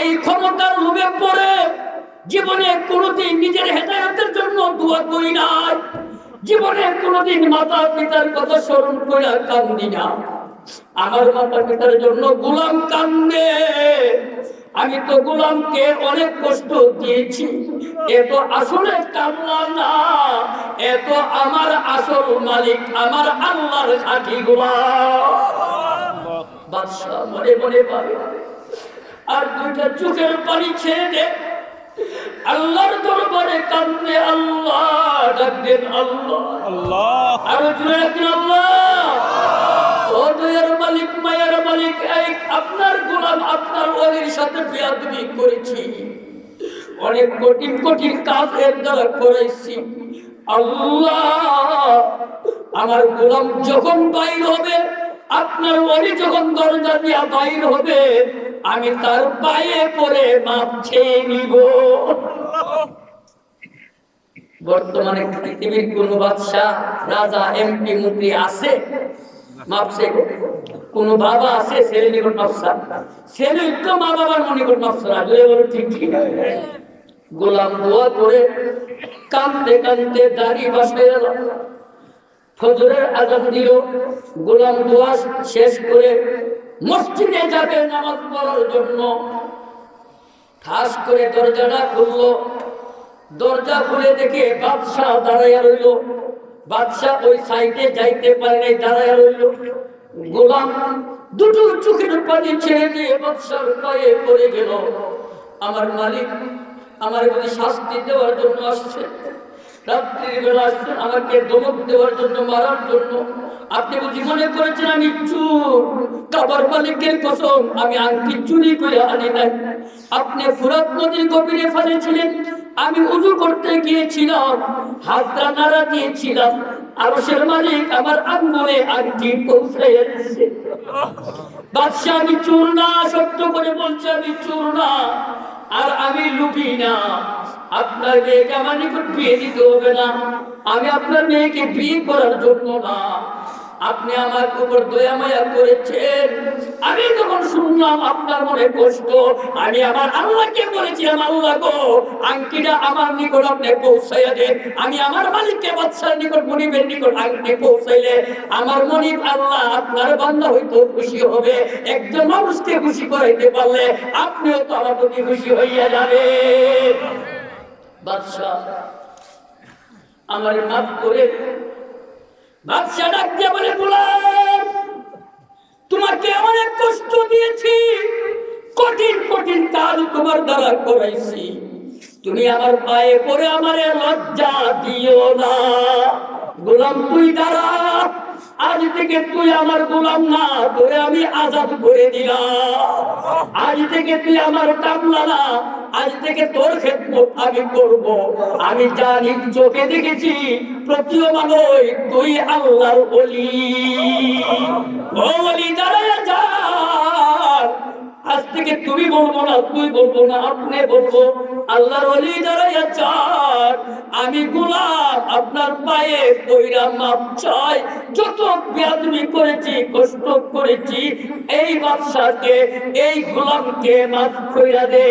এই ক্ষমতার লোভে পড়ে জীবনে কোনোদিন নিজের হেদায়েতের জন্য দোয়া করি নাই। জীবনে কোনোদিন মাতা পিতার কথা স্মরণ করে কান্দি না। আমার মাতা পিতার জন্য গোলাম কান্দে। আমি তো গোলামকে অনেক কষ্ট দিয়েছি। এত আসলে কান্না না, এত আমার আসল মালিক আমার আল্লাহর খাঁটি গোলাম। বাদশা মনে মনে ভাবে আর দুইটা চোখের পানি ছেড়ে দে, আল্লাহর দরবারে কান্দে। আল্লাহ ডাক দেন, আল্লাহ আল্লাহ। আরো জোরে ডাকেন, আল্লাহ। ও দয়ার মালিক, মায়ার মালিক, এই আপনার গোলাম আপনার ওলির সাথে বেয়াদবি করেছি, অনেক কঠিন কঠিন কাজ এর দ্বারা করেছি। আল্লাহ আমার গোলাম যখন বাইর হবে, আপনার ওলি যখন দরজা দিয়া বাইর হবে, আমি তার পায়ে পড়ে মাপ চেয়ে নিব। বর্তমানে পৃথিবীর কোন বাদশা, রাজা, এমপি, মন্ত্রী আছে মাপসে? কোন বাবা আছে ছেলে নিকট মাপসা? ছেলে তো মা বাবার নিকট মাপসা না। ঠিক ঠিক। গোলাম দোয়া করে কাঁদতে কাঁদতে দাড়ি বাসে গেল। ফজরের আজান দিল। গোলাম দোয়া শেষ করে মসজিদে যাবে নামাজ পড়ার জন্য। ঠাস করে দরজাটা খুললো। দরজা খুলে দেখে বাদশাহ দাঁড়াইয়া রইল। বাদশাহ ওই সাইডে যাইতে পারে নাই, দাঁড়াইয়া রইল। গোলাম দুটো চোখের পানি ছেড়ে দিয়ে বাদশার পায়ে পড়ে গেল। আমার মালিক আমার প্রতি শাস্তি দেওয়ার জন্য আসছে, রাত্রির বেলা আসছে আমাকে ধমক দেওয়ার জন্য, মারার জন্য। আপনি বুঝি মনে করেছেন আমি চোর? কাবার মালিকের কসম, আমি আংটি চুরি করে আনি নাই। আপনি ফুরাত নদীর গভীরে ফেলেছিলেন, আমি উযু করতে গিয়েছিলাম, হাতটা নাড়া দিয়েছিলাম, আরশের মালিক আমার আঙ্গুলে আংটি পৌঁছাইয়া দিয়েছে। বাদশা আমি চোর না, সত্য করে বলছি আমি চোর না, আর আমি লুবি না। আপনার মেয়েকে আমার নিকট বিয়ে দিতে হবে না। আমি আপনার মেয়েকে বিয়ে করার জন্য না, আপনি আমার উপর দয়া মায়া করেছেন। আমি যখন শুনলাম আপনার মনে কষ্ট, আমি আমার আল্লাহকে বলেছিলাম, আল্লাহ গো, আংটিটা আমার নিকট আপনি পৌঁছাইয়া দেন। আমি আমার মালিককে বাদশার নিকট, মনিবের নিকট আংটি পৌঁছাইলে আমার মনিব আল্লাহ আপনার বান্দা হইতো খুশি হবে। একজন মানুষকে খুশি করাইতে পারলে আপনিও তো আমার প্রতি খুশি হইয়া যাবে। বাদশা আমার মাফ করে। বাদশা ডাক দিয়ে বলে, গোলাম, তোমাকে অনেক কষ্ট দিয়েছি, কঠিন কঠিন কাজ তোমার দ্বারা করাইছি, তুমি আমার পায়ে পড়ে আমারে লজ্জা দিও না। গোলাম তুই দাঁড়া, আজ থেকে তুই আমার গোলাম না, তোরে আমি আজাদ করে দিলাম। আজ থেকে তুই আমার কামলা না, আজ থেকে তোর খেদমত আমি করব। আমি জানি, চোখে দেখেছি, প্রতীয়মানই তুই আল্লাহর ওলি। ও ওলি দাঁড়ায়া যা, আজ থেকে তুমি বলবো না, তুই বলবো না, আপনি বলবো। আল্লাহর ওলি দাঁড়াইয়া চান, আমি গোলাম আপনার পায়ে পইরা মাপ চাই। যত বেয়াদবি করেছি, কষ্ট করেছি, এই বাদশাকে, এই গোলামকে মাফ কইরা দে।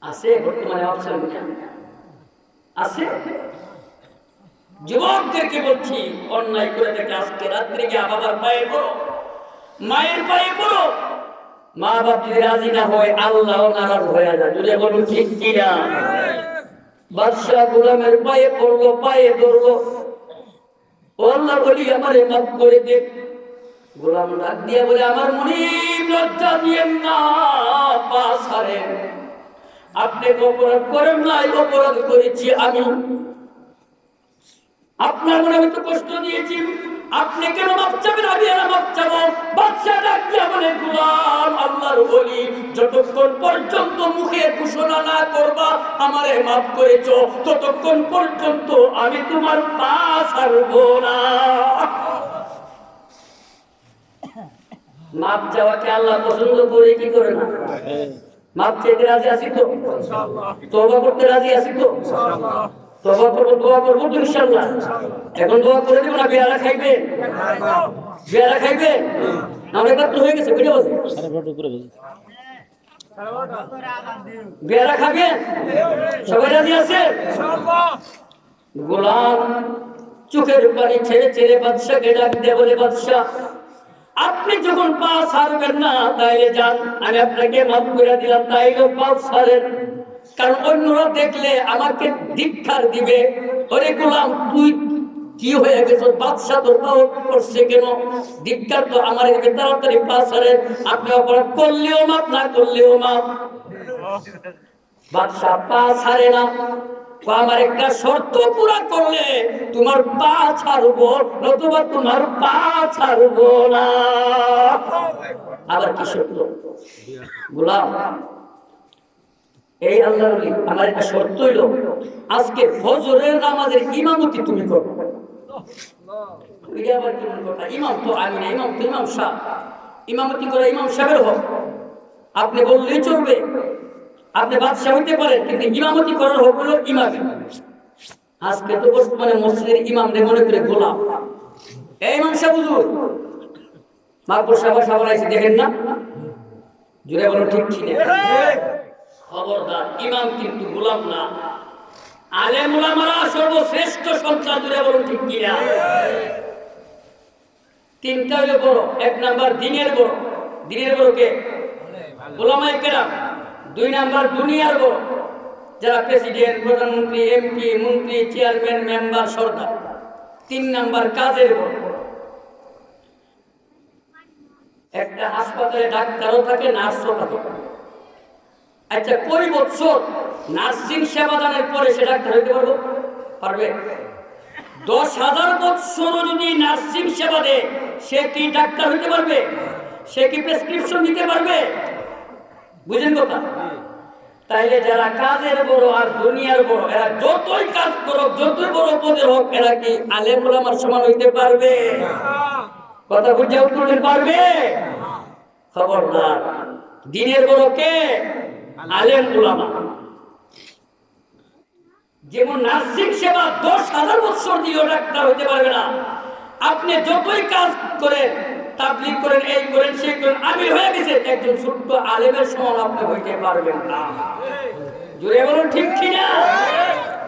আছে বর্তমানে অপশন আছে। যুবকদেরকে বলছি, অন্যায় করে দেখে আজকে রাত্রে গিয়ে বাবার পায়ে পড়ো, মায়ের পায়ে পড়ো। মা বাপ যদি রাজি না হয়, আল্লাহ নারাজ হয়ে যায়। যদি বলুন ঠিক কিনা? বাদশা গোলামের পায়ে পড়লো, পায়ে ধরলো, ও আল্লাহ বলি আমারে মাফ করে দে। গোলাম ডাক দিয়ে বলে, আমার মুনিব লজ্জা দিয়েন না, পা ছাড়েন। আপনি অপরাধ করেন নাই, অপরাধ করেছি আমি। আপনার মনে হয়তো কষ্ট দিয়েছি, আপনি কেন মাপ চাবেন? আমি আর মাপ চাবো। বাদশা ডাক দিয়া বলে, গোলাম আল্লাহর ওলি, যতক্ষণ পর্যন্ত মুখে ঘোষণা না করবা আমারে মাফ করেছো, ততক্ষণ পর্যন্ত আমি তোমার পা ছাড়বো না। মাপ চাওয়াকে আল্লাহ পছন্দ করে কি করে না? মাপ চাইতে রাজি আছি তো? তওবা করতে রাজি আছি তো? তওবা করব, দোয়া করব তো ইনশাআল্লাহ। এখন দোয়া করে দেব না? বিয়ারা খাইবে? বিয়ারা খাইবে? না একবার তো হয়ে গেছে, বুঝে বসে বিয়ারা খাবে? সবাই রাজি আছে? গোলাম চোখের পানি ছেড়ে ছেড়ে বাদশাকে ডাক দিয়ে বলে, বাদশা আপনি যখন পা ছাড়বেন না, তাইলে যান, আমি আপনাকে মাফ করে দিলাম, তাইলে পা ছাড়েন। কারণ অন্যরা দেখলে আমাকে ধিক্কার দিবে, ওরে গোলাম তুই কি হয়ে গেছো, বাদশা তোর পা করছে কেন? ধিক্কার তো আমার দিকে, তাড়াতাড়ি পা ছাড়েন। আপনি অপরাধ করলেও মাফ, না করলেও মাফ। বাদশা পা ছাড়ে না। আমার একটা শর্ত পুরা করলে তোমার পা ছাড়বো, নতুবা তোমার পা ছাড়বো না। আবার কি শর্ত? গোলাম এই আল্লাহর ওলি, আমার একটা শর্ত হইল, আজকে ফজরের নামাজের ইমামতি তুমি করো। আবার কি কথা? ইমাম তো আমি না, ইমাম তো ইমাম সাহেব। ইমামতি করে ইমাম সাহেবের হোক, আপনি বললেই চলবে। আপনি বাদশা হইতে পারেন, কিন্তু ইমামতি করার হোক হলো ইমামে। আজকে তো বর্তমানে মসজিদের ইমামরে মনে করে গোলাম। এই ইমাম সাহেব হুজুর, মাহবুব সাহেব সাহেব আইছে, দেখেন না? জুড়ে বলো ঠিক ঠিক। খবরদার, ইমাম কিন্তু গোলাম না। আলেম উলামারা সর্বশ্রেষ্ঠ সন্তান। জুড়ে বলো ঠিক কিনা? তিনটা হইলো বড়। এক নাম্বার দিনের বড়। দিনের বড় কে? উলামায়ে কেরাম। দুই নাম্বার দুনিয়ার বড়, যারা প্রেসিডেন্ট, প্রধানমন্ত্রী, এমপি, মন্ত্রী, চেয়ারম্যান, মেম্বার, সরকার। তিন নাম্বার কাজের বড়। একটা হাসপাতালে ডাক্তারও থাকে, নার্সও থাকে। আচ্ছা, কই বছর নার্সিং সেবা দানের পরে সে ডাক্তার হইতে পারবো? পারবে? 10,000 বছরও যদি নার্সিং সেবা দেয়, সে কি ডাক্তার হইতে পারবে? সে কি প্রেসক্রিপশন দিতে পারবে? বুঝেন কথা? তাইলে যারা কাজের বড় আর দুনিয়ার বড়, এরা যতই কাজ করুক, যতই বড় পদের হোক, এরা কি আলেম উলামার সমান হইতে পারবে? কথা বুঝে উঠতে পারবে? খবরদার, দিনের বড় কে? আলেম উলামা। যেমন নার্সিং সেবা 10,000 বছর দিয়েও ডাক্তার হতে পারবে না। আপনি যতই কাজ করেন, তাবলীগ করেন, এই করেন, সেই করেন, আমির হয়ে গেছে, একজন ছোট্ট আলেমের সমান আপনি হইতে পারবেন না। জোরে বলুন ঠিক কিনা?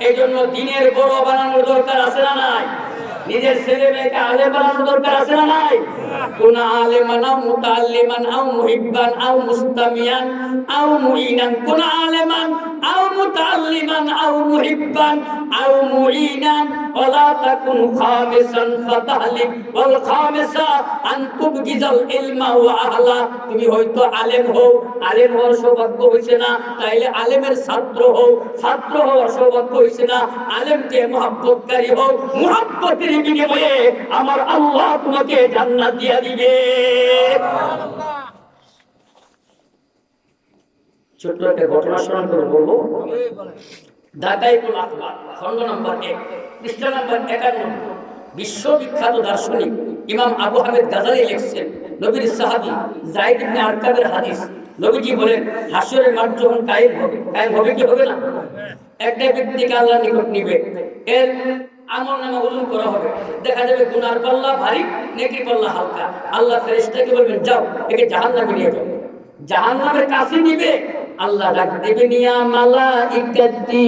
এই জন্য দিনের বড় বানানোর দরকার আছে না নাই? নিজের ছেলে মেয়েকে আলেম বানানোর দরকার আছে না নাই? কোন আলেমান আও মুতাআল্লিমান আও মুহিব্বান আও মুস্তামিয়ান আও মুইনান, কোন আলেমান আও মুতাআল্লিমান আও মুহিব্বান আও মুইনান ওয়ালা তাকুন খামিসান ফাতাহলিক ওয়াল খামিসা আন তুবগিজাল ইলমা ওয়া আহলা। তুমি হয়তো আলেম হও, আলেম হওয়ার সৌভাগ্য হইছে না, তাইলে আলেমের ছাত্র হও, ছাত্র হওয়ার সৌভাগ্য হইছে না, আলেমকে মুহাব্বতকারী হও, মুহাব্বতের বিনিময়ে আমার আল্লাহ তোমাকে জান্নাত দিয়া দিবে। ছোট্ট একটা ঘটনা স্মরণ করে বলবো। দাকাইকুল আকবার খণ্ড নম্বর 1 পৃষ্ঠা নম্বর 51, বিশ্ববিখ্যাত দার্শনিক ইমাম আবু হামেদ গাজালি লিখছেন, নবীর সাহাবী যায়েদ ইবনে আরকামের হাদিস। নবীজি বলেন, হাসরের মাঠ যখন কায়েম হবে কি হবে না? একটা ব্যক্তিকে আল্লাহর নিকট নিবে, এর আমলনামা ওজন করা হবে, দেখা যাবে গুনার পাল্লা ভারী, নেকির পাল্লা হালকা। আল্লাহ ফেরেশতাকে বলবেন, যাও একে জাহান্নামে নিয়ে যাও। জাহান্নামের কাছে নিবে, আল্লাহ ডাক দেবেন, ইয়া মালাইকাতি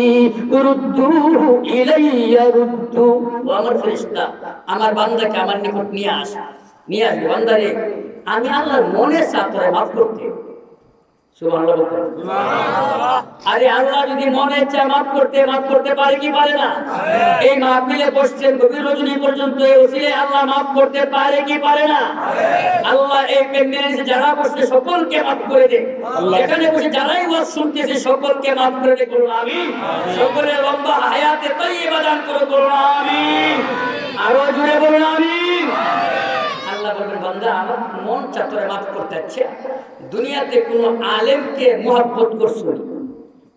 রুদ্দুহু ইলাইয়া রুদ্দু। ও আমার ফেরেশতা, আমার বান্দাকে আমার নিকট নিয়ে আসবে। বান্দারে, আমি আল্লাহর মনে চাই তোরে মাফ করতে। সুবহানাল্লাহ বলতে, আরে আল্লাহ যদি মনে চায় মাফ করতে পারে কি পারে না? এই মাহফিলে বসছেন গভীর রজনী পর্যন্ত, এই ওসিলে আল্লাহ মাফ করতে পারে কি পারে না? আল্লাহ এই প্রেগন্যান্সি যারা বসছে সকলকে মাফ করে দে। এখানে বসে যারাই ওয়াজ শুনতেছে সকলকে মাফ করে দে, বলুন আমিন। সকলের লম্বা হায়াতে তাইয়্যিবা দান করে, বলুন আমিন। আরো জোরে বলুন আমিন। আল্লাহ বলবেন, বান্দা আমার মন চাতরে মাফ করতে চাচ্ছে। দুনিয়াতে কোন আলেমকে মুহাব্বত করছো,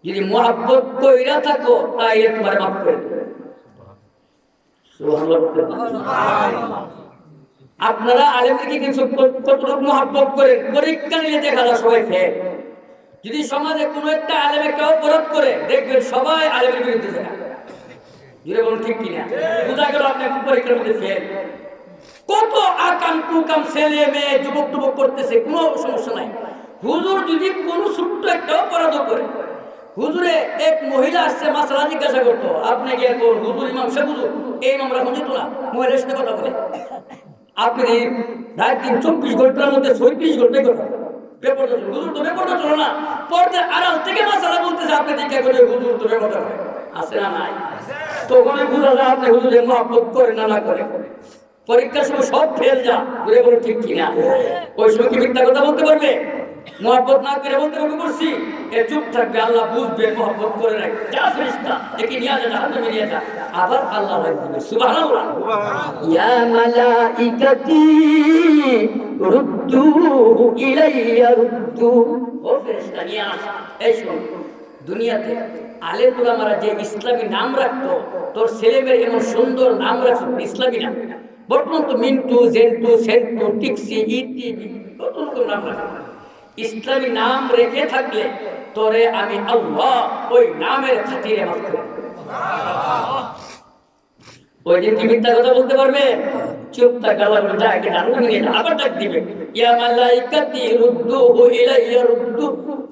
যদি মুহাব্বত কইরা থাকো তাইলে তোমার মাফ করে দেবে। সুবহানাল্লাহ। আপনারা আলেমকে কিছু কতটুকু মুহাব্বত করেন, পরীক্ষা নিয়ে দেখা যায় সবাই ফেল। যদি সমাজে কোনো একটা আলেমে কেউ অপরাধ করে, দেখবেন সবাই আলেমের বিরুদ্ধে যায়। যদি বলুন ঠিক কিনা? বোঝা গেল আপনি পরীক্ষার মধ্যে ফেল। কত আকাম কুকাম ছেলে মেয়ে যুবক টুবক করতেছে, কোনো সমস্যা নাই। হুজুর যদি কোনো ছোট্ট একটা অপরাধ করে, হুজুরে এক মহিলা আসছে, মাসলা জিজ্ঞাসা করতো, আপনি কি এখন হুজুর ইমাম সাহেব হুজুর এই ইমামরা বুঝিত না, মহিলার সাথে কথা বলে। আপনি রাত দিন 24 ঘন্টার মধ্যে 36 ঘন্টায় কথা বেপরদা, হুজুর তো বেপরদা চলো না, পর্দার আড়াল থেকে মাসলা বলতেছে, আপনি জিজ্ঞাসা করে হুজুর তো বেপরদা আছে না নাই? তখন বুঝা যায় আপনি হুজুরের মহব্বত করে না করে। পরীক্ষার সময় সব ফেল যা, ঘুরে বলো ঠিক কিনা? ওই সময় কি মিথ্যা কথা বলতে পারবে? মহব্বত না করে বলতে পারবে করছি, এ চুপ থাকবে, আল্লাহ বুঝবে মহব্বত করে রাখ। যা ফেরেশতা একে নিয়ে যা, জাহান্নামে নিয়ে যা। আবার আল্লাহ রাখবে, সুবহানাল্লাহ। ইয়া মালাইকাতি রুদ্দু ইলাইয়া রুদ্দু। ও ফেরেশতা নিয়ে আস। এই শুন, দুনিয়াতে আলেম উলামারা যে ইসলামী নাম রাখতো, তোর ছেলে মেয়ে এমন সুন্দর নাম রাখতো ইসলামী নাম। বর্তমান তো মিন্টু, জেন্টু, সেন্টু, টিক্সি, ইতি, কত রকম নাম রাখে। ইসলামী নাম রেখে থাকলে তোরে আমি আল্লাহ ওই নামের খাতিরে মাফ করব। ওই দিন কি মিথ্যা কথা বলতে পারবে? চুপ থাক, আল্লাহ বলে যা একে জাহান্নামে নিয়ে যা। আবার ডাক দিবে, ইয়া মালাইকাতি রুদ্দুহু ইলাইয়া রুদ্দু।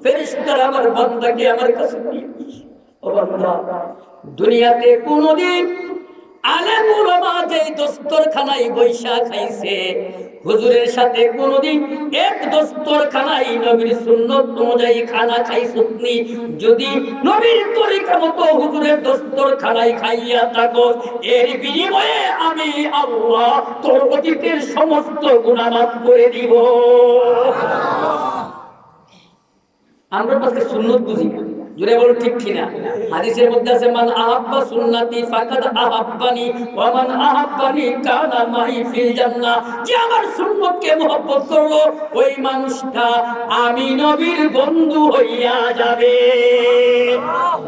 ফেরেশতারা আমার বান্দাকে আমার কাছে নিয়ে আসে। ও বান্দা, দুনিয়াতে কোনদিন আলেম উলামা যে দস্তরখানায় বৈশা খাইছে, হুজুরের সাথে কোনদিন এক দস্তরখানায় নবীর সুন্নাত অনুযায়ী খানা খাইছনি? যদি নবীর তরিকা মতো হুজুরের দস্তরখানায় খাইয়া থাকো, এর বিনিময়ে আমি আল্লাহ তোর অতীতের সমস্ত গুনাহ মাফ করে দিব। আমরা আজকে সুন্নাত বুঝি না, জোরে বলো ঠিক কিনা? হাদিসের মধ্যে আছে, মান আহাব্বা সুন্নতি ফাকাদ আহাব্বানি ওয়া মান আহাব্বানি কানা মাই ফিল জান্নাহ। যে আমার সুন্নতকে মহব্বত করলো, ওই মানুষটা আমি নবীর বন্ধু হইয়া যাবে।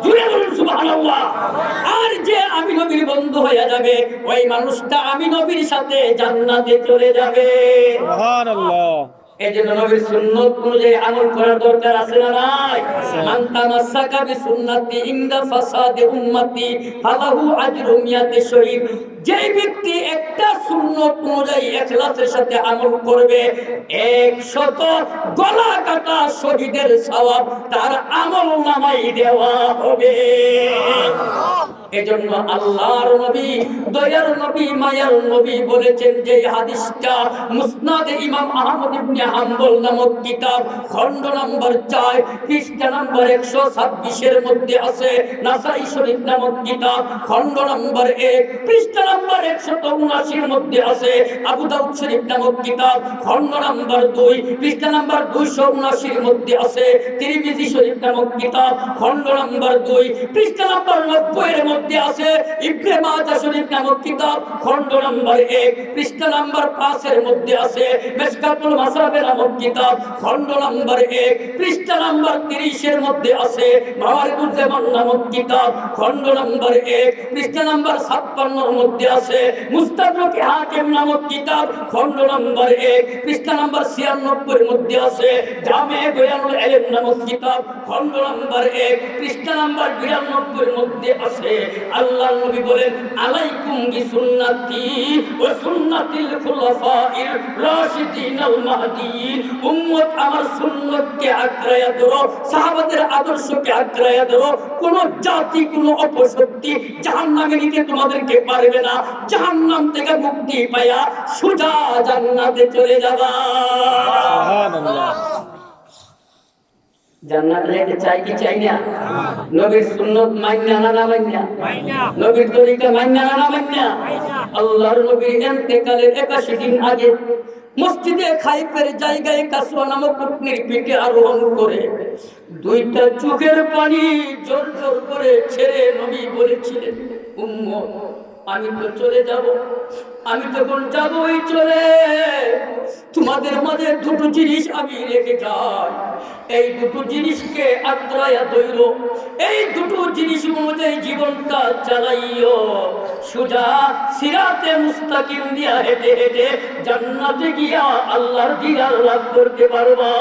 জোরে বলুন সুবহানাল্লাহ। আর যে আমি নবীর বন্ধু হয়ে যাবে, ওই মানুষটা আমি নবীর সাথে জান্নাতে চলে যাবে। সুবহানাল্লাহ। এই জন্য নবীর সুন্নত অনুযায়ী আমল করার দরকার আছে না নাই? মান তামাসসাকা বিসুন্নতি ইনদা ফাসাদি উম্মতি ফালাহু আজরু মিয়াতি শহীদ। যে ব্যক্তি একটা সুন্নত অনুযায়ী ইখলাসের সাথে আমল করবে, 100 গলা কাটা শহীদের সওয়াব তার আমল নামায় দেওয়া হবে। এজন্য আল্লাহর নবী, দয়ার নবী, মায়ার নবী বলেছেন, যে হাদিসটা মুসনাদে ইমাম আহমদ ইবনে হাম্বল নামক কিতাব খণ্ড নম্বর 4 পৃষ্ঠা নম্বর 126 এর মধ্যে আছে, নাসাই শরীফ নামক কিতাব খণ্ড নম্বর 1 পৃষ্ঠা নম্বর 179 এর মধ্যে আছে, আবু দাউদ শরীফ নামক কিতাব খণ্ড নম্বর 2 পৃষ্ঠা নম্বর 279 এর মধ্যে আছে, তিরমিজি শরীফ নামক কিতাব খণ্ড নম্বর 2 পৃষ্ঠা নম্বর 90 এর মধ্যে আছে, ইবনে মাজাহ শরীফ নামক কিতাব খণ্ড নম্বর 1 পৃষ্ঠা নম্বর 5 এর মধ্যে আছে, মিশকাতুল মাসাবিহ নামক কিতাব খণ্ড নম্বর 1 পৃষ্ঠা নম্বর 30 এর মধ্যে আছে, মাওয়ারিদুল জামান নামক কিতাব খণ্ড নম্বর 1 পৃষ্ঠা নম্বর 56 এর মধ্যে আছে, মুস্তাদরাক হাকিম নামক কিতাব খণ্ড নম্বর 1 পৃষ্ঠা নম্বর 96 এর মধ্যে আছে, জামে বায়ানুল ইলম নামক কিতাব খণ্ড নম্বর 1 পৃষ্ঠা নম্বর 92 এর মধ্যে আছে। আল্লাহর নবী বলেন, আলাইকুম বিসুন্নতি ওয়া সুন্নাতিল খুলাফাইর রাশিদিনাল মাহদিয়িন। উম্মত আমার সুন্নতকে আঁকড়ায়া ধরো, সাহাবাদের আদর্শকে আঁকড়ায়া ধরো। কোন জাতি, কোন অপশক্তি জাহান্নামে নিতে তোমাদেরকে পারবে না। জাহান্নাম থেকে মুক্তি পায়া সোজা জান্নাতে চলে যাবা। সুবহানাল্লাহ। জান্নাত যেতে চাই কি চাই না? নবীর সুন্নত মাইনা না না মাইনা? নবীর তরিকা মাইনা না না মাইনা? আল্লাহর নবীর ইন্তেকালের 81 দিন আগে মসজিদে খাইফের জায়গায় কাসওয়া নামক উটনির পিঠে আরোহণ করে 2টা চোখের পানি জোর জোর করে ছেড়ে নবী বলেছিলেন, উম্মত আমি তো চলে যাব, আমি যখন যাবই চলে, তোমাদের মাঝে দুটো জিনিস আমি রেখে যাই, এই দুটো জিনিসকে আত্রায়া ধইর, এই দুটো জিনিস অনুযায়ী জীবনটা চালাইও, সোজা সিরাতে মুস্তাকিম দিয়া হেঁটে হেঁটে জান্নাতে গিয়া আল্লাহর দিদার লাভ করতে পারবা।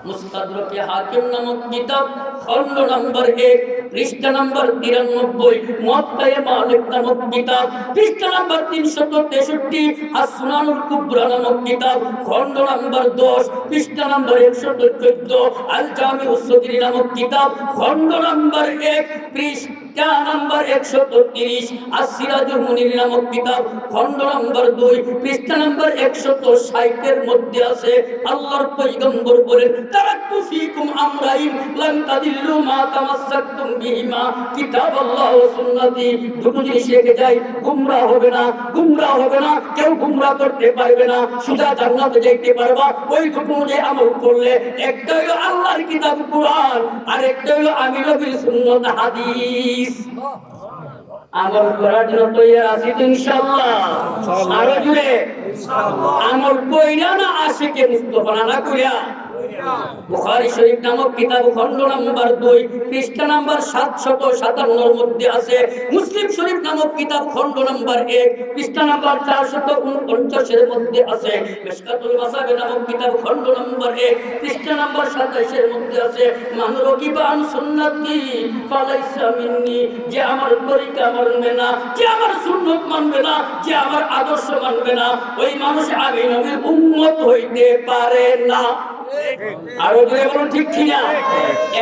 মুস্তাদরাক হাকিম নামক কিতাব খণ্ড নম্বর 1 পৃষ্ঠা নম্বর 93, মুওয়াত্তা মালিক নামক কিতাব পৃষ্ঠা নম্বর 363, আস-সুনানুল কুবরা নামক কিতাব খণ্ড নম্বর 10 পৃষ্ঠা নম্বর 114, আল জামিউস সগীর নামক কিতাব খণ্ড নম্বর 1 পৃষ্ঠা নম্বর 130, আস-সিরাজুল মুনির নামক কিতাব খণ্ড নম্বর 2 পৃষ্ঠা নম্বর 160 এর মধ্যে আছে। আল্লাহর পয়গম্বর বলেন, তারাক্তু ফীকুম আমরাইন লান তাদিল্লু মা তামাসসাকতুম বিহিমা কিতাবাল্লাহ ওয়া সুন্নতি। দুটো জিনিস রেখে যাই, গুমরাহ হবে না, গুমরাহ হবে না, কেউ গুমরাহ করতে পারবে না, সোজা জান্নাতে যেতে পারবা ওই দুটো যে আমল করলে। একটা হলো আল্লাহর কিতাব কুরআন, আর একটা হলো আমি নবীর সুন্নাত হাদিস। আমল করার জন্য তৈরি আছি তো ইনশাআল্লাহ? আরো জুড়ে আমল কইরা না আশিকে মুস্তাফা না কইরা? বুখারী শরীফ নামক কিতাব খণ্ড নম্বর 2 পৃষ্ঠা নম্বর 757 এর মধ্যে আছে, মুসলিম শরীফ নামক কিতাব খণ্ড নম্বর 1 পৃষ্ঠা নম্বর 449 এর মধ্যে আছে, মিশকাতুল মাসাবিহ নামক কিতাব খণ্ড নম্বর 1 পৃষ্ঠা নম্বর 27 এর মধ্যে আছে, মান রাগিবা আন সুন্নতি ফালাইসা মিন্নি। যে আমার তরিকা মানবে না, যে আমার সুন্নাত মানবে না, যে আমার আদর্শ মানবে না, ওই মানুষ আমি নবীর উম্মত হইতে পারে না। আরো জোরে বলুন ঠিক কিনা?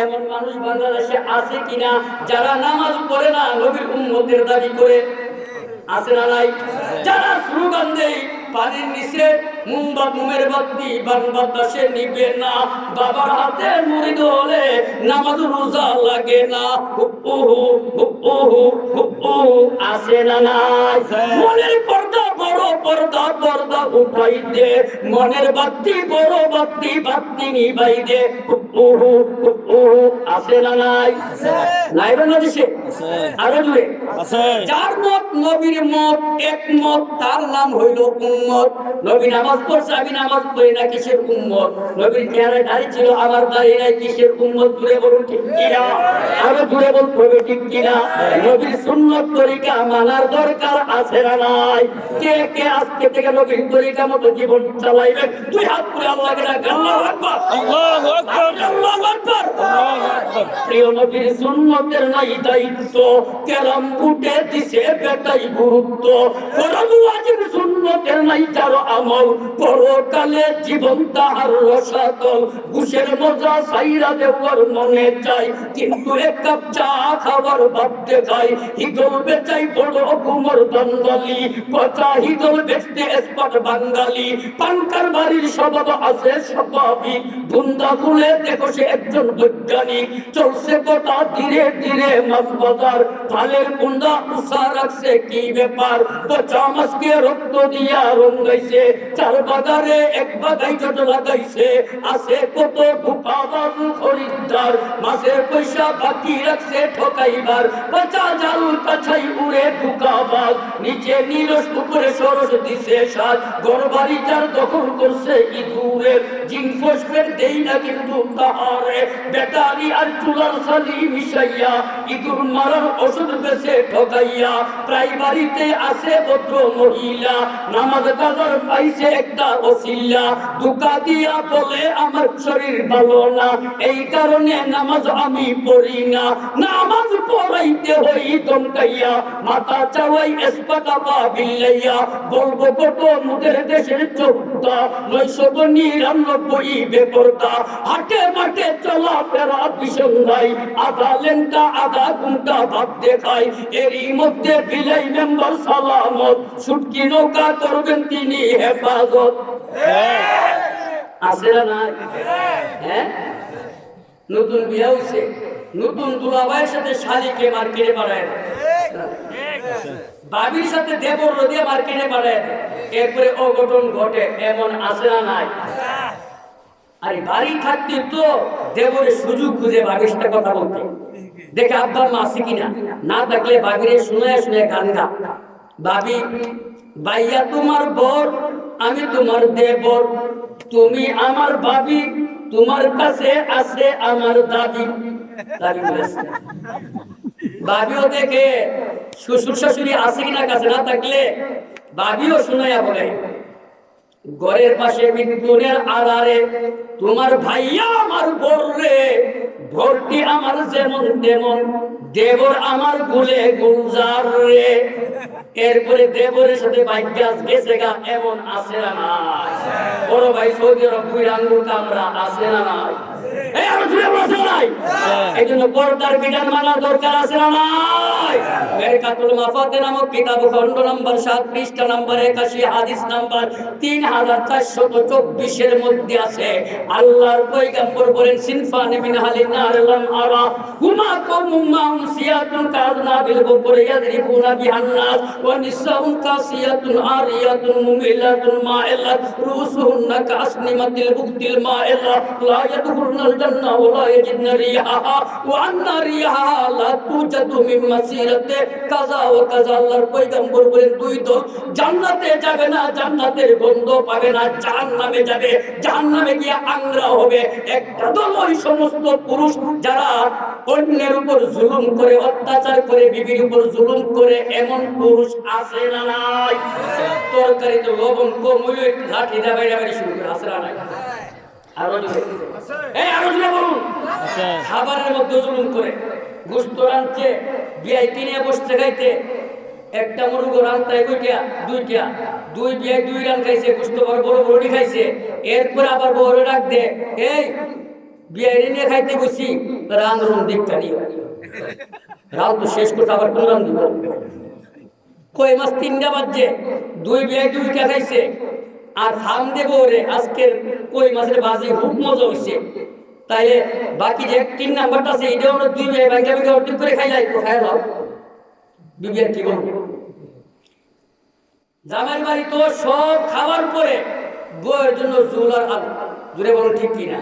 এমন মানুষ বাংলাদেশে আছে কিনা যারা নামাজ পড়ে না নবীর উম্মতের দাবি করে? আছে না নাই? যারা স্লোগান দেয় পানির নিচে মোমের বাতি বাতাসে নিবে না, বাবার হাতে মুরিদ হলে নামাজ রোজা লাগে না, আছে না নাই? মনের পর্দা বড় পর্দা পর্দা উঠাই দে, মনের বাতি বড় বাতি বাতি নিবাই দে। উহু উহু আছে না নাই? নাই বাংলাদেশে? আরো জুড়ে আছে। যার মত নবীর মত একমত, তার নাম হইল উম্মত। নবী নামাজ পড়ছে, আমি নামাজ পড়ি না, কিসের উম্মত? নবীর চেহারা দাড়ি ছিল, আমার দাড়ি নাই, কিসের উম্মত? জুড়ে বলুন ঠিক কিনা? আরো জুড়ে বলতে হবে ঠিক কিনা? নবীর সুন্নত তরিকা মানার দরকার আছে না নাই? কে কে আজকে থেকে নবীর তরিকা মতো জীবন চালাইবে? দুই হাত করে আল্লাহকে ডাক, আল্লাহু আকবার, আল্লাহু আকবার, আল্লাহু আকবার। আল্লাহু আকবার। প্রিয় নবীর সুন্নতের নাই দায়িত্ব, কেরাম উঠে দিছে বেটাই গুরুত্ব। ফরজ ওয়াজিব সুন্নতের নাই যার আমল, পরকালে জীবন তাহার রসাতল। ঘুষের মজা সাইরা দেওয়ার মনে চাই, কিন্তু এক কাপ চা খাবার ভাবতে চাই। হিদল বেচাই বড় কুমোর দন্ডলি, পচা হিদল বেচতে এসপাট বাঙালি। পানকার বাড়ির স্বভাব আছে স্বাভাবিক, বুন্দা খুলে দেখো সে একজন বৈজ্ঞানিক। চলছে গোটা ধীরে ধীরে মাছ বাজার, ফালের বুন্দা উষা রাখছে কি ব্যাপার? পচা মাছকে রক্ত দিয়া রঙ্গাইছে, চার বাজারে এক বাগাই ছোট লাগাইছে। আছে কত ধোঁকাবাজ খরিদ্দার, মাছের পয়সা বাকি রাখছে ঠকাইবার। পচা জাল কাছাই উড়ে ধোঁকাবাজ, নিচে নিরস উপরে সরস দিছে সাজ। গড়বাড়ি যার দখল করছে ইঁদুরে, জিন ফসফেট দেই না কিন্তু তাহারে। ব্যাটারি আর চুলার সালি মিশাইয়া, ইঁদুর মারার ওষুধ বেছে ঠকাইয়া। প্রায় বাড়িতে আছে ভদ্র মহিলা, নামাজ কাজার পাইছে একটা ওসিলা। ধোঁকা দিয়া বলে আমার শরীর ভালো না, এই কারণে নামাজ আমি পড়ি না। নামাজ পড়াইতে হই দমকাইয়া, মাথা চাওয়াই এসপাটা বা বিল্লাইয়া। বলবো কত মুদের দেশের চোদ্দা, 999 বেপরদা। হাটে মাঠে চলা ফেরা বিসন্ধাই, আধা লেনটা আধা ঘুমটা ভাব দেখাই। এরই মধ্যে বিলাই মেম্বার সালামত, সুটকি নৌকা করবেন তিনি হেফাজত। আছে না নাই? হ্যাঁ, নতুন বিয়ে হয়েছে, নতুন দুলাভাইয়ের সাথে শালিকে মার্কেটে পাঠায়, বাবির সাথে দেবর রোদে মার্কেটে পাঠায়, এরপরে অঘটন ঘটে। এমন আছে না নাই? আরে বাড়ি থাকতে তো দেবরের সুযোগ খুঁজে বাবির সাথে কথা বলতে, দেখে আব্বা মা আছে কিনা, না থাকলে বাবিরে শুনে শুনে গান গা। ভাবি, ভাইয়া তোমার বর, আমি তোমার দেবর, তুমি আমার ভাবি, তোমার কাছে আছে আমার দাবি। ভাবিও দেখে শ্বশুর শাশুড়ি আছে কিনা, কাছে না থাকলে ভাবিও শুনাইয়া বলে, ঘরের পাশে মৃত্যুরের আড়ারে তোমার ভাইয়া আমার বর রে, ভর্তি আমার যেমন তেমন, দেবর আমার গুলে গুলজার রে। এরপরে দেবরের সাথে বাইকাস গেছে গা, এমন আছে না নাই? বড় ভাই সৌদি আরব দুই আঙ্গুল কামরা, আছে না নাই? এই আর জুড়ে বসে নাই? এই জন্য পর্দার বিধান মানার দরকার আছে না নাই? মেরকাতুল মাফাতে নামক কিতাব খণ্ড নম্বর 7 পৃষ্ঠা নম্বর 81 হাদিস নম্বর 3424 এর মধ্যে আছে, আল্লাহর পয়গম্বর বলেন, সিনফানি মিন আহলিন নার লাম আরা হুমা কওমুম মাহুম সিয়াতুন কাযনাবিল বুকুর ইয়াদরিবুনা বিহান নাস ওয়া নিসাউন কাসিয়াতুন আরিয়াতুন মুমিলাতুন মাইলাত রুসুহুন্না কাসনিমাতিল বুকতিল মাইলা লা ইয়াদখুলুনাল জান্নাহ ওয়া লা ইয়াজিদনা রিয়াহা ওয়া আন্না রিয়াহা লা তুজাদু মিন মাসিরাতে কাযা ওয়া কাযা। আল্লাহর পয়গম্বর বলেন, দুই দল জান্নাতে যাবে না, জান্নাতের গন্ধ পাবে না, জাহান্নামে যাবে, জাহান্নামে গিয়ে আংরা হবে। একটা দল ওই সমস্ত পুরুষ যারা অন্যের উপর জুলুম করে, অত্যাচার করে, বিবির উপর জুলুম করে, এমন পুরুষ আছে না নাই? তরকারিতে লবণ কম হইলে লাঠি দিয়ে বাইরে বাইরে শুরু করে, আছে না নাই? আরো জোরে, এই আরো জোরে বলুন। খাবারের মধ্যে জুলুম করে, গোশত রাঁধছে, ভিআইপি নিয়ে বসছে খাইতে, একটা মুরগো রান্তায় কইটা দুইটা, দুই বিয়ে দুই রান খাইছে, গোশত বড় বড় বড়ি খাইছে। এরপর আবার বড় ডাক দে, এই বিয়ারি নিয়ে খাইতে বসি, রান রুম দেখতে নিয়ে রান তো শেষ করতে আবার কোন রান দিব? কই মাছ 3টা বাজছে, দুই বিয়ে দুইটা খাইছে, আর ফার্ম দেবো রে আজকের কই মাছের বাজি খুব মজা হইছে। তাইলে বাকি যে 3 নাম্বারটা আছে, এটাও আমরা দুই বিয়ে ভাঙ্গা ভাঙ্গা অর্ধেক করে খাই যাই, খাই লাও। বিবিয়ার কি বলবো? জামাইয়ের বাড়ি তো সব খাওয়ার পরে বউয়ের জন্য জুল আর আলু, জুড়ে বলুন ঠিক কিনা?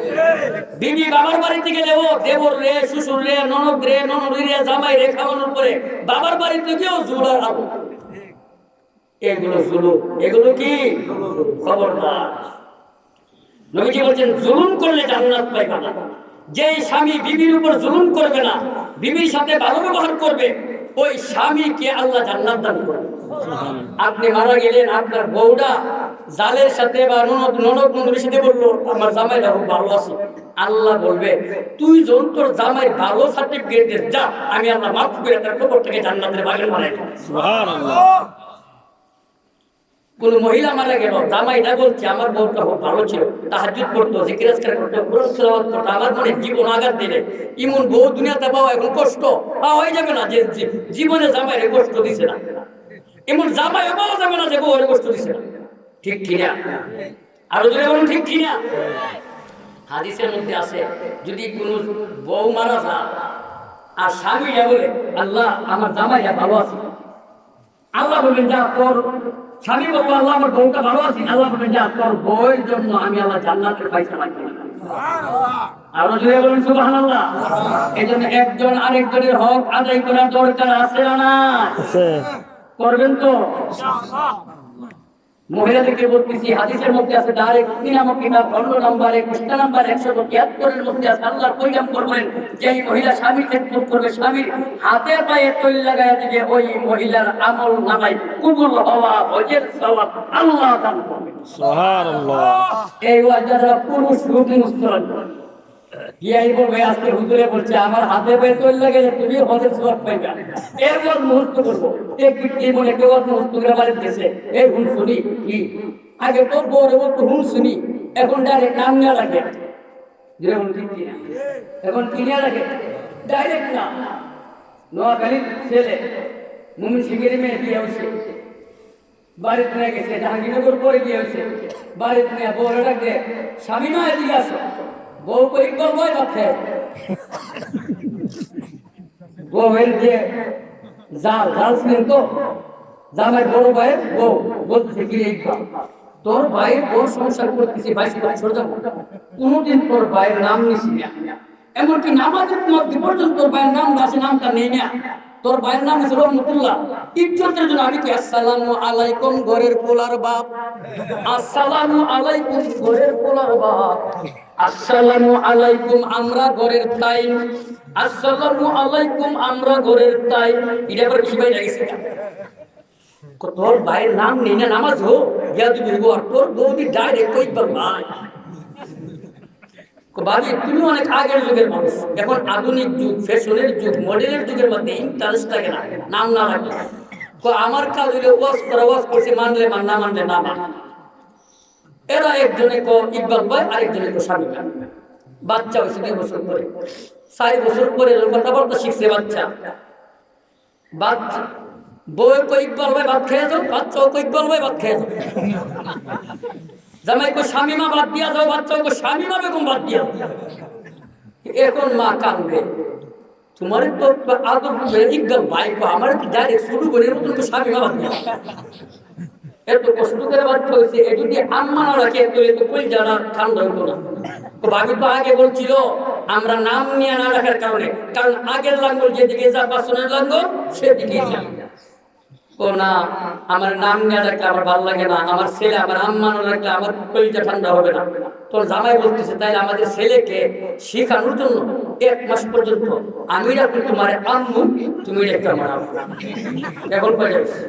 বিবি বাবার বাড়িতে গেলেও দেবর রে, শ্বশুর রে, ননদ রে, ননদী রে, জামাই রে খাওয়ানোর পরে বাবার বাড়িতে গিয়েও জুল আর আলু। এগুলো জুলুম, এগুলো কি? খবরদার। নবীজি বলছেন জুলুম করলে জান্নাত পাইবে না। যেই স্বামী বিবির উপর জুলুম করবে না, বিবির সাথে ভালো ব্যবহার করবে, ওই স্বামীকে আল্লাহ জান্নাত দান করবে। আপনি মারা গেলেন, আপনার বউটা জালের সাথে বা ননদের সাথে বললো আমার জামাইটা খুব ভালো আছে, আল্লাহ বলবে তুই যখন তোর জামাই ভালো সার্টিফিকেট দিস, যা আমি আল্লাহ মাফ করে তার খবর থেকে জান্নাতের বাগান বানাই। সুবহানাল্লাহ। কোন মহিলা মারা গেল, জামাইটা বলছে আমার বউটা খুব ভালো ছিল, তাহাজ্জুদ পড়তো, জিকির আজকার করতো, কোরআন তেলাওয়াত করতো, আমার মনে জীবন আঘাত দিলে ইমন বউ দুনিয়াতে পাওয়া এখন কষ্ট পাওয়া হয়ে যাবে না, যে জীবনে জামাইরে কষ্ট দিছে না, এমন জামাই পাওয়া যাবে না যে বউরে কষ্ট দিছে না। ঠিক কিনা? আরো যদি বলুন ঠিক কিনা? হাদিসের মধ্যে আছে যদি কোন বউ মারা যায় আর স্বামীরা বলে আল্লাহ আমার জামাইটা ভালো আছে, আল্লাহ বলবেন যা তোর স্বামী বলবো আল্লাহ আমার বউটা ভালো আছে, আল্লাহ বলবেন যা তোর বউয়ের জন্য আমি আল্লাহ জান্নাতের ফায়সালা করি। আরো জোরে বলুন সুবহানাল্লাহ। এজন্য একজন আরেকজনের হক আদায় করার দরকার আছে না? আছে। করবেন তো ইনশাআল্লাহ। মহিলাদেরকে বলতেছি হাদিসের মধ্যে আছে ডাইরেক্ট নামক কিতাব 15 নম্বরে পৃষ্ঠা নাম্বার 173 এর মধ্যে আছে আল্লাহ পয়গাম করবেন যে এই মহিলা স্বামীর খেদমত করবে, স্বামীর হাতে পায়ে তৈল লাগায় দিবে, ওই মহিলার আমল নামায় কবুল হওয়া হজের সওয়াব আল্লাহ দান করবেন। সুবহানাল্লাহ। এই ওয়াজরা পুরুষ রূপ মুস্তরণ ইয়াই বলবে আজকে হুজুরে বলছে আমার হাতে পায়ে তৈল লাগায় তুমি হজের সওয়াব পাইবে, এরপর মুহূর্ত করব এক ব্যক্তি মনে কেউ মুহূর্ত করে বাড়ি দিয়েছে এই হুন শুনি কি আগে তো বড় বড় হুন শুনি, এখন ডাইরেক্ট নাম না রাখে, যেমন ঠিক কিনা? এখন কিনে রাখে ডাইরেক্ট না। নোয়াখালীর ছেলে মুমিন শিবিরের মেয়ে বিয়ে হয়েছে, বাড়িতে নিয়ে গেছে, জাহাঙ্গীরনগর পরে বিয়ে হয়েছে, বাড়িতে নিয়ে বড় ডাকে স্বামী নয় এদিকে আসো, বউ কই বল বই বাচ্চা বউয়ের যে জাল জাল ছিলেন তো জামাই বড় ভাইয়ের বউ বলতেছে কি তোর ভাইয়ের বউ সংসার করতেছি 22 বছর যাবো, কোনোদিন তোর ভাইয়ের নাম নিছি না, এমনকি নামাজের মধ্যে পর্যন্ত তোর ভাইয়ের নাম আছে, নামটা নেই না, তোর ভাইয়ের নাম হচ্ছে রহমতুল্লাহ, ইজ্জতের জন্য আমি কি আসসালামু আলাইকুম ঘরের পোলার বাপ, আসসালামু আলাইকুম ঘরের পোলার বাপ, আসসালামু আলাইকুম আমরা ঘরের তাই, আসসালামু আলাইকুম আমরা ঘরের তাই, এটা আবার কি ভাই লাগছে? তোর ভাইয়ের নাম নেই না, নামাজ হো গিয়া তুমি আর তোর বৌদি ডাইরেক্ট কইবার ভাই ভাবি তুমি অনেক আগের যুগের মানুষ, এখন আধুনিক যুগ, ফ্যাশনের যুগ, মডেলের যুগের মধ্যে ইন্টারেস্ট থাকে না নাম না রাখলে। আমার কাজ হইলে ওয়াজ করা, ওয়াজ করছে মানলে মান, না মানলে না মান। এরা একজনে কো ইকবাল ভাই, আরেকজনে কো স্বামী ভাই। বাচ্চা হয়েছে 2 বছর পরে, 4 বছর পরে কথাবার্তা শিখছে বাচ্চা। বাচ্চা বউ কো ইকবাল ভাই ভাত খেয়ে যাও, বাচ্চাও কো ইকবাল ভাই ভাত খেয়ে যাও, জামাই কো স্বামীমা বাদ দিয়া যাও, বাচ্চাও কো স্বামীমা বেগম বাদ দিয়া যাও। এখন মা কাঁদবে, তোমার তো আদর ইকবাল ভাই কো আমার কি ডাইরেক্ট শুরু করে নতুন তো স্বামীমা বাদ দিয়া এত কষ্ট করে বাচ্চা হয়েছে, এ যদি আম্মা না রাখে তো কই জানা ঠান্ডা হইতো না। তো ভাবি তো আগে বলছিল আমরা নাম নিয়ে না রাখার কারণে, কারণ আগের লাঙ্গল যেদিকে যা বাসনের লাঙ্গল সেদিকে যা। ও না আমার নাম নিয়ে রাখলে আমার ভালো লাগে না, আমার ছেলে আমার আম্মা না রাখলে আমার কলিজা ঠান্ডা হবে না। তোর জামাই বলতেছে তাই আমাদের ছেলেকে শেখানোর জন্য 1 মাস পর্যন্ত আমি রাখবো তোমার আম্মু, তুমি রেখে আমার আম্মু। এখন পড়ে যাচ্ছে,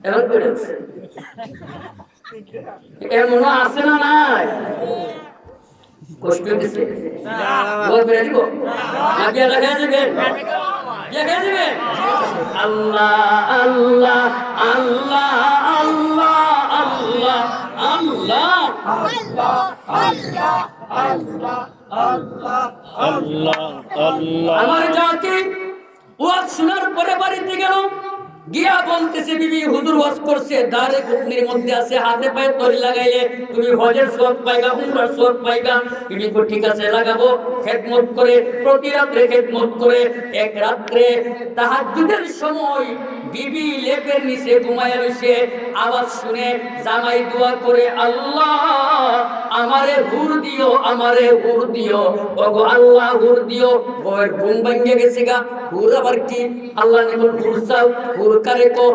এখন পড়ে যাচ্ছে, এমন আছে না নাই? কষ্ট দিচ্ছে বলবে দিব না দিয়া দেখা যাবে, দেখা যাবে। আল্লাহ আল্লাহ আল্লাহ আল্লাহ আল্লাহ আল্লাহ আল্লাহ আল্লাহ আল্লাহ। আমার জাতি ওয়াজ শোনার পরে বাড়িতে গেল, গিয়া বলতেছে বিবি হুজুর ওয়াজ করছে দারে কুটনির মধ্যে আছে হাতে পায়ে তরি লাগাইলে তুমি হজের সওয়াব পাইবা উমরার সওয়াব পাইবা। বিবি কো ঠিক আছে লাগাবো। খেদমত করে প্রতি রাত্রে খেদমত করে এক রাত্রে তাহাজ্জুদের সময় বিবি লেপের নিচে ঘুমায়া রইছে, আওয়াজ শুনে জামাই দোয়া করে আল্লাহ আমারে হুর দিও, আমারে হুর দিও, ওগো আল্লাহ হুর দিও। বউয়ের ঘুম ভাঙিয়ে গেছে গা, হুর আবার কি? আল্লাহ নিকট হুর চাও, হুর কারে কো?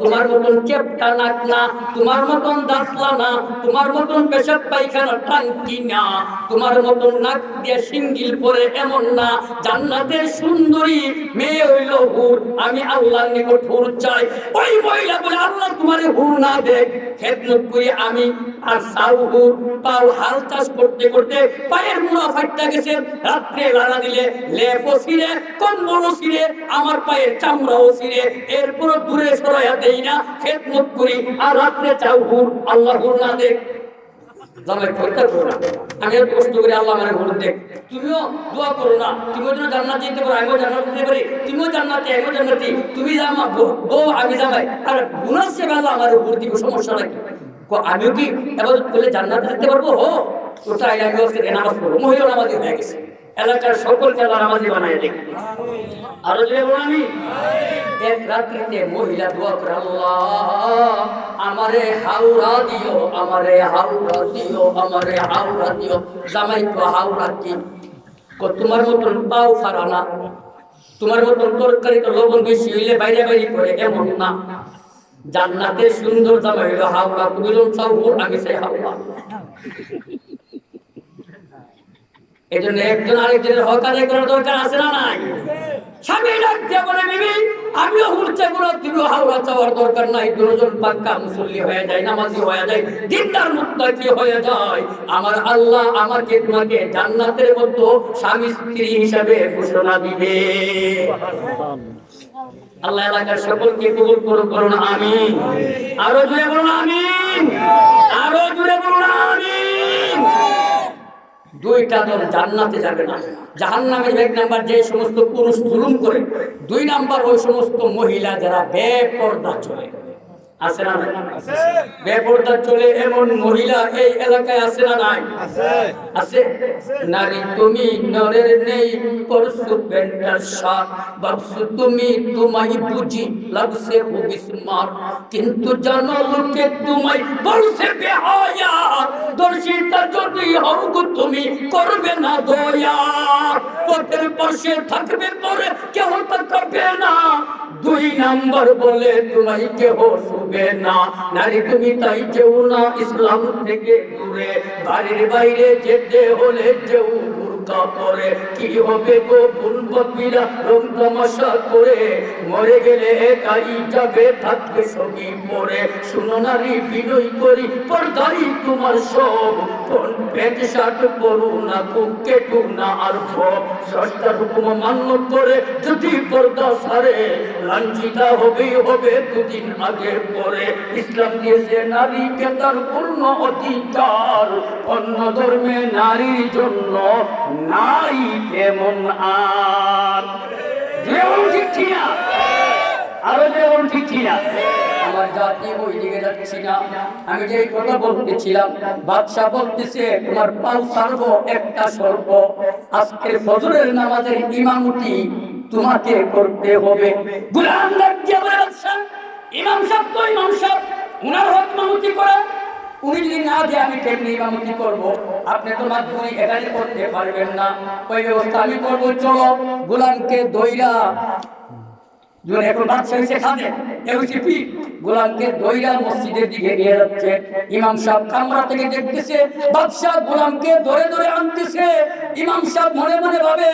তোমার মতন চেপটা নাক না, তোমার মতন দাঁতলা না, তোমার মতন পেশাব পায়খানা টাঙ্কি না, তোমার মতন নাক দিয়ে সিঙ্গিল পরে এমন না, জান্নাতের সুন্দরী মেয়ে হইল হুর। আমি আল্লাহর নিকট হুর চাই। ওই মহিলা বলে আল্লাহ তোমারে হুর না দেখ। খেদমত করি আমি আর সাউ হুর। পাও হাল চাষ করতে করতে পায়ের মুড়া ফাটটা গেছে, রাত্রে লাড়া দিলে লেপও ছিঁড়ে কম্বলও ছিঁড়ে আমার পায়ের চামড়াও ছিঁড়ে, এরপর দূরে সরাইয়া দেই না, খেদমত করি আর রাত্রে চাও হুর। আল্লাহ হুর না দেখ। জামাই ফরকা করো না, আমি আর কষ্ট করি আল্লাহ আমারে হুর দেখ। তুমিও দোয়া করো না, তুমিও যেন জান্নাত যেতে পারো, আমিও জান্নাত যেতে পারি, তুমিও জান্নাতি আমিও জান্নাতি, তুমি জামা বউ আমি জামাই, আর গুনাহ সে আল্লাহ আমারে হুর দিব, সমস্যা নাকি? আমিও কি এবার বলে জান্নাতে যেতে পারবো? ওটা আমি আজকে নামাজ পড়বো, মহিলা নামাজি হয়ে গেছে, এলাকার সকলকে আল্লাহ নামাজি বানায় দেখ। আরো যে বলো আমি এক রাত্রিতে মহিলা দোয়া করে আল্লাহ আমারে হাওড়া দিও, আমারে হাওড়া দিও, আমারে হাওড়া দিও। জামাই তো হাওড়া কি? তোমার মতন পাও ফারানা, তোমার মতন তরকারি তো লবণ বেশি হইলে বাইরে বাইরে করে এমন না। জান্নাতের সুন্দর জামাই হইল হাওড়া, তুমি যখন চাও আমি চাই হাওড়া। এই জন্য একজন আরেকজনের হক আদায় করার দরকার আছে না নাই? স্বামী ডাকতে বলে বিবি আমিও হুরতে বলো, তুমিও হাওড়া চাওয়ার দরকার নাই। দুজন পাক্কা মুসল্লি হয়ে যায়, নামাজি হয়ে যায়, দিনদার মুত্তাকি হয়ে যায়। আমার আল্লাহ আমাকে তোমাকে জান্নাতের মধ্যে স্বামী স্ত্রী হিসাবে ঘোষণা দিবে। আল্লাহ এলাকার সকলকে কবুল করুন, আমিন। আরো জোরে বলুন আমিন, আরো জোরে বলুন আমিন। দুইটা দল জান্নাতে যাবে না, জাহান্নামের এক নাম্বার যে সমস্ত পুরুষ জুলুম করে, দুই নাম্বার ওই সমস্ত মহিলা যারা বেপরদা চলে। আছে না নাই? বেপরদা চলে এমন মহিলা এই এলাকায় আছে না নাই? আছে। নারী তুমি নরের নেই পরশু পেন্টার সাথ, বাবসু তুমি তোমায় বুঝি লাগছে খুব স্মার্ট, কিন্তু জানো লোকে তোমায় বলছে বেহায়া, দর্শিতা যদি হও গো তুমি করবে না দয়া, পথের পাশে থাকবে পরে কেউ তাকাবে না, দুই নাম্বার বলে তোমায় কেউ শুবে না। নারী তুমি তাই যেও না ইসলাম থেকে দূরে, বাড়ির বাইরে যেতে হলে যেও বুরকা পরে, কি হবে গো ফুলবাপিরা রং তামাশা করে, মরে গেলে একাই যাবে থাকবে সবই পরে। শুনো নারী বিনয় করি পর্দাই তোমার সব, প্যান্ট শার্ট পরু না খুব কেটু না আর সব, সরকার হুকুম মান্য করে যদি পর্দা সারে, লাঞ্ছিতা হবেই হবে দুদিন আগে পরে। ইসলাম দিয়েছে নারীকে তার পূর্ণ অধিকার, অন্য ধর্মে নারীর জন্য নাই তেমন আর। যেমন ঠিক কিনা? আরো যেমন ঠিক কিনা? আমার জাতি ওই দিকে যাচ্ছি না, আমি যে কথা বলতেছিলাম, বাদশাহ বলতেছে তোমার পাও ছাড়বো একটা সর্ব, আজকের ফজরের নামাজের ইমামতি তোমাকে করতে হবে। গোলাম ডাকিয়া বলে বাদশাহ ইমাম সাহেব তো ইমাম সাহেব, উনার হক ইমামতি করে, উনি যদি না দিয়ে আমি কেমনি ইমামতি করবো? আপনি তো মাধ্যমে এখানে করতে পারবেন না, ওই ব্যবস্থা আমি করবো। চলো গোলামকে দইরা এখন বাদশাহ সেখানে গোলামকে দইরা মসজিদের দিকে নিয়ে যাচ্ছে। ইমাম সাহেব কামরা থেকে দেখতেছে বাদশাহ গোলামকে ধরে ধরে আনতেছে। ইমাম সাহেব মনে মনে ভাবে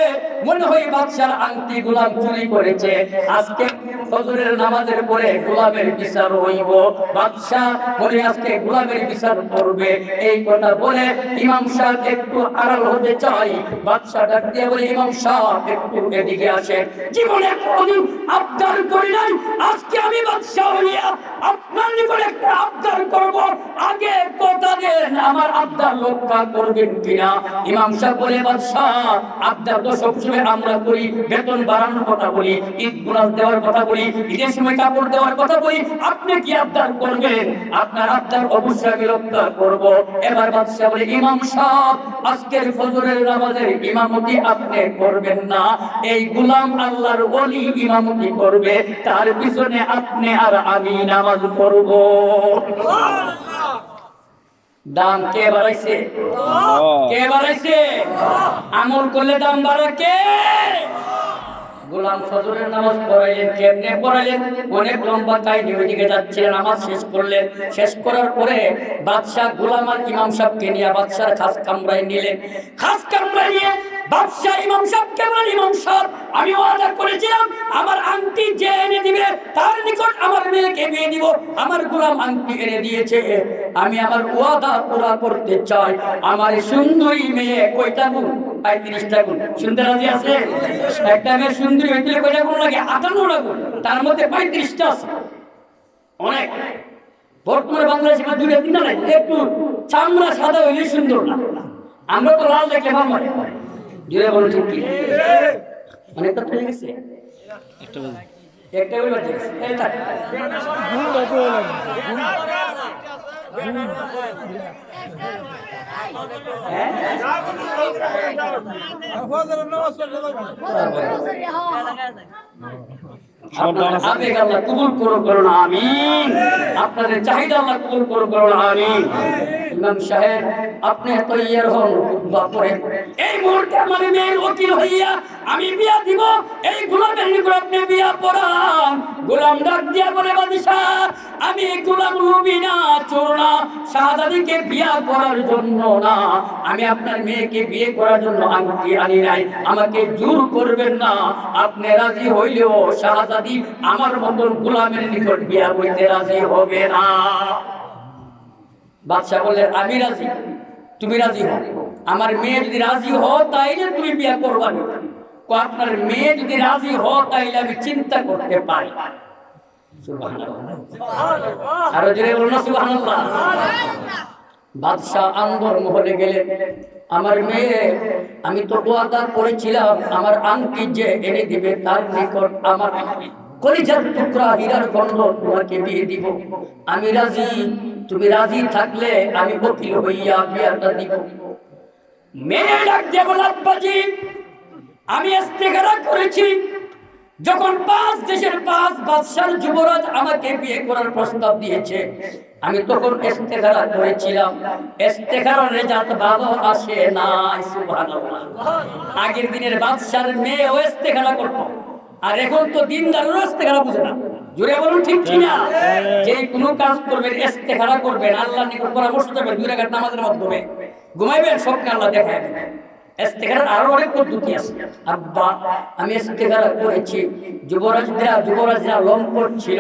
মনে হয় বাদশার আংটি গোলাম চুরি করেছে, আজকে ফজরের নামাজের পরে গোলামের বিচার হইব, বাদশাহ বলে আজকে গোলামের বিচার করবে। এই কথা বলে ইমাম সাহেব একটু আড়াল হতে চাই, বাদশাহ ডাক দিয়ে বলে ইমাম সাহেব একটু এদিকে আসেন, জীবনে কোনদিন আবদার করি নাই, আজকে আমি বাদশাহ হইয়া আপনার নিকট একটা আবদার করব, আগে কথা দেন আমার আবদার রক্ষা করবেন কিনা? ইমাম সাহেব বলে, বাদশাহ আবদার তো সবসময় আমরা করি, বেতন বাড়ানোর কথা বলি, ঈদ বোনাস দেওয়ার কথা বলি, ঈদের সময় কাপড় দেওয়ার কথা বলি, আপনি কি আবদার করবেন? আপনার আবদার অবশ্যই আমি রক্ষা করব। এবার বাদশাহ বলে, ইমাম সাহেব আজকের ফজরের নামাজের ইমামতি আপনি করবেন না, এই গোলাম আল্লাহর ওলি ইমামতি করবে, তার পিছনে আপনি আর আমি নামাজ পড়ব। দাম কে বাড়াইছে? কে বাড়াইছে? আমল করলে দাম বাড়ে কে? গোলাম ফজরের নামাজ পড়াইলেন। কেমনে পড়াইলেন? অনেক লম্বা কাহিনী, ওইদিকে যাচ্ছিলেন, নামাজ শেষ করলেন। শেষ করার পরে বাদশাহ গোলাম আর ইমাম সাহেবকে নিয়ে বাদশার খাস কামরায় নিলেন। খাস কামরায় নিয়ে বাদশাহ ইমাম সাহেবকে বলেন, ইমাম সাহেব আমি ওয়াদা করেছিলাম আমার আংটি যে এনে দিবে তার নিকট আমার মেয়েকে বিয়ে দিব। আমার গোলাম আংটি এনে দিয়েছে, আমি আমার ওয়াদা পুরা করতে চাই। আমার সুন্দরী মেয়ে কয়টা গুণ? 35টা গুণ। শুনতে রাজি আছে? একটা মেয়ে সুন্দরী হইতে কয়টা গুণ লাগে? 58টা গুণ। তার মধ্যে 35টা আছে, অনেক। বর্তমানে বাংলাদেশে 2-3টা নাই, একটু চামড়া সাদা হইলে সুন্দর না। আমরা তো লাল দেখলে ভালো লাগে। জুড়ে বলো ঠিক কি? অনেকটা তুলে গেছে, একটা বলে গেছে। এই থাক। আবেগ আল্লাহ কবুল করুন, আমিন। আপনাদের চাহিদা আল্লাহ কবুল করুন, আমিন। ইমাম সাহেব আপনি তৈয়ার হন, খুতবা পড়েন। এই মুহূর্তে আমার মেয়ের ওকিল হইয়া আমি বিয়া দিব, এই গোলামের নিকট আপনি বিয়া পড়ান। গোলাম ডাক দিয়া বলে, বাদশাহ আমি গোলাম লুবি না, চোর না, শাহজাদিকে বিয়া করার জন্য না, আমি আপনার মেয়েকে বিয়ে করার জন্য আংটি আনি নাই, আমাকে জোর করবেন না। আপনি রাজি হইলেও শাহজাদি আমার মতন গোলামের নিকট বিয়া হইতে রাজি হবে না। বাদশাহ বললেন, আমি রাজি, তুমি রাজি হও। আমার মেয়ে যদি রাজি হও তাইলে তুমি বিয়া করবা। আপনার মেয়ে যদি রাজি হও তাইলে আমি চিন্তা করতে পারি। আরো জোরে বলুন সুবহানাল্লাহ। বাদশাহ আন্দর মহলে গেলেন, আমার মেয়ে আমি তো ওয়াদা করেছিলাম আমার আংটি যে এনে দিবে তার নিকট আমার কলিজার টুকরা হীরার গন্ধ তোমাকে দিয়ে দিব, আমি রাজি। তুমি রাজি থাকলে আমি ওকিল হইয়া বিয়াটা দিব। মেয়ে ডাক দিয়ে বলে, আব্বাজি আমি ইস্তেখারা করেছি, যখন 5 দেশের 5 বাদশার যুবরাজ আমাকে বিয়ে করার প্রস্তাব দিয়েছে, আমি তখন ইস্তেখারা করেছিলাম। ইস্তেখারার রেজাল্ট ভালো আসে না। সুবহানাল্লাহ। আগের দিনের বাদশার মেয়ে ও ইস্তেখারা করতো, আর এখন তো দিনদারের ইস্তেখারা বুঝে না। জোরে বলুন ঠিক কিনা? যে কোনো কাজ করবেন ইস্তেখারা করবেন, আল্লাহর নিকট পরামর্শ করবেন, 2 রাকাত নামাজের মাধ্যমে ঘুমাইবেন, স্বপ্নে আল্লাহ দেখায় দেবেন। ইস্তেখারার আরো অনেক পদ্ধতি আছে। আব্বা আমি ইস্তেখারা করেছি, যুবরাজরা লম্পট ছিল,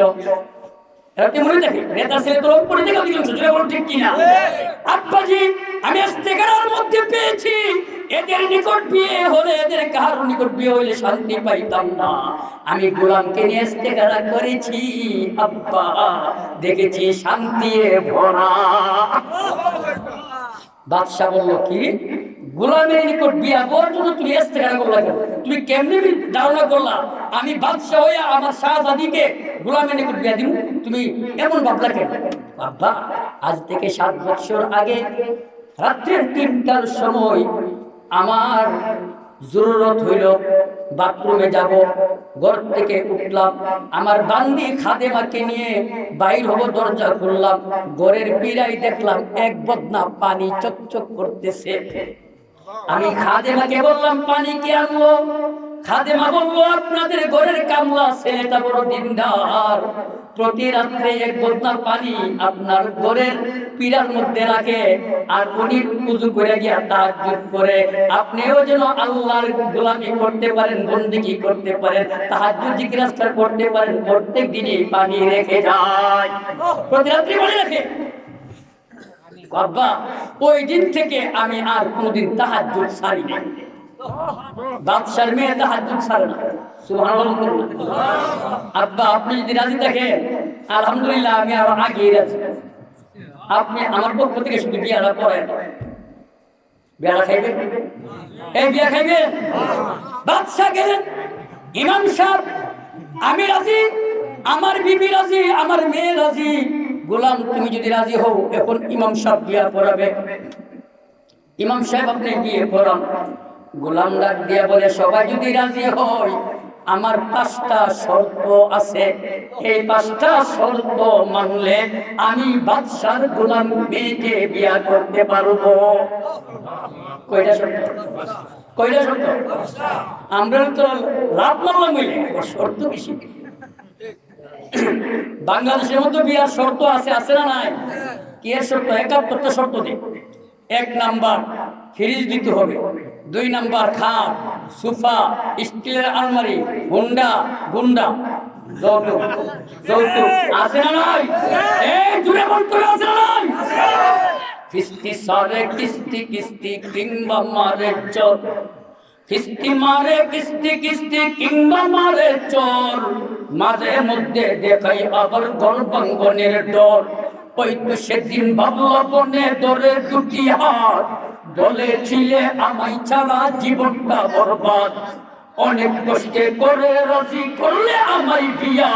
এরা কি মনে দেখে নেতা ছেলে তো লম্পট দেখে অধিকাংশ। জোরে বলুন ঠিক কিনা? আব্বাজি আমি ইস্তেখারার মধ্যে পেয়েছি এদের নিকট বিয়ে হলে, এদের কার নিকট বিয়ে হলে শান্তি পাইতাম না। আমি গোলামকে নিয়ে ইস্তেখারা করেছি আব্বা, দেখেছি শান্তি ভরা। বাদশা বলল, কি গোলামের নিকট বিয়া বল জন্য তুমি ইস্তেখারা করলা কেন? তুমি কেমনে ধারণা করলা আমি বাদশা হইয়া আমার শাহজাদিকে গোলামের নিকট বিয়া দিব? তুমি এমন ভাবলা কেন? বাবা আজ থেকে 7 বছর আগে রাত্রের 3টার সময় আমার জরুরত হইল, বাথরুমে যাব, ঘর থেকে উঠলাম, আমার বান্দি খাদেমাকে নিয়ে বাইর হব, দরজা খুললাম, ঘরের পিড়াই দেখলাম এক বদনা পানি চকচক করতেছে। আমি খাদেমাকে বললাম, পানি কে আনলো? খাদেমা বলল, আপনাদের ঘরের কামলা ছেলেটা বড় দিনদার, প্রতি রাত্রে এক বদনা পানি আপনার ঘরের পিড়ার মধ্যে রাখে, আর উনি উযু করে গিয়া তাহাজ্জুদ করে। আপনিও যেন আল্লাহর গোলামি করতে পারেন, বন্দেগী করতে পারেন, তাহাজ্জুদ জিকির আজকার করতে পারেন, প্রত্যেক দিনই পানি রেখে যায়, প্রতি রাত্রি পানি রাখে। বাবা ওই দিন থেকে আমি আর কোনদিন তাহাজ্জুদ ছাড়ি না। বাদশার মেয়ে তাহাজ্জুদ ছাড়ে না। সুবহানাল্লাহ। আব্বা আপনি যদি রাজি থাকেন আলহামদুলিল্লাহ, আমি আরো আগে রাজি। আপনি আমার পক্ষ থেকে শুধু বিয়াটা করেন। বিয়াটা খাইবেন? এই বিয়া খাইবেন? বাদশা গেলেন, ইমাম সাহেব আমি রাজি, আমার বিবি রাজি, আমার মেয়ে রাজি, গোলাম তুমি যদি রাজি হও এখন ইমাম সাহেব বিয়া পড়াবে। ইমাম সাহেব আপনি বিয়ে পড়ান। গোলাম ডাক দিয়ে বলে সবাই যদি রাজি হয় আমার 5টা শর্ত আছে, এই 5টা শর্ত মানলে আমি বাদশার গোলাম মেয়েকে বিয়া করতে পারবো। কয়টা শর্ত? কয়টা শর্ত? আমরা তো লাভ মানলাম মিলে শর্ত বেশি। বাংলাদেশের মধ্যে বিয়ার শর্ত আছে, আছে না নাই? কি এর শর্ত? 71টা শর্ত দিই। 1 নাম্বার ফ্রিজ দিতে হবে, 2 নাম্বার খাট, সোফা, স্টিলের আলমারি, হুন্ডা, গুন্ডা, যৌতুক। যৌতুক আছে না নাই? এই জুড়ে বলতে আছে না নাই? কিস্তি সারে কিস্তি কিস্তি কিংবা মারে চোর, কিস্তি মারে কিস্তি কিস্তি কিংবা মারে চোর, মাঝে মধ্যে দেখাই আবার গর্বাঙ্গনের ডর। ওই তো সেদিন ভাবলো বনে ধরে 2টি হাত, বলেছিলে আমায় ছাড়া জীবনটা বরবাদ, অনেক কষ্টে করে রাজি করলে আমায় বিয়া,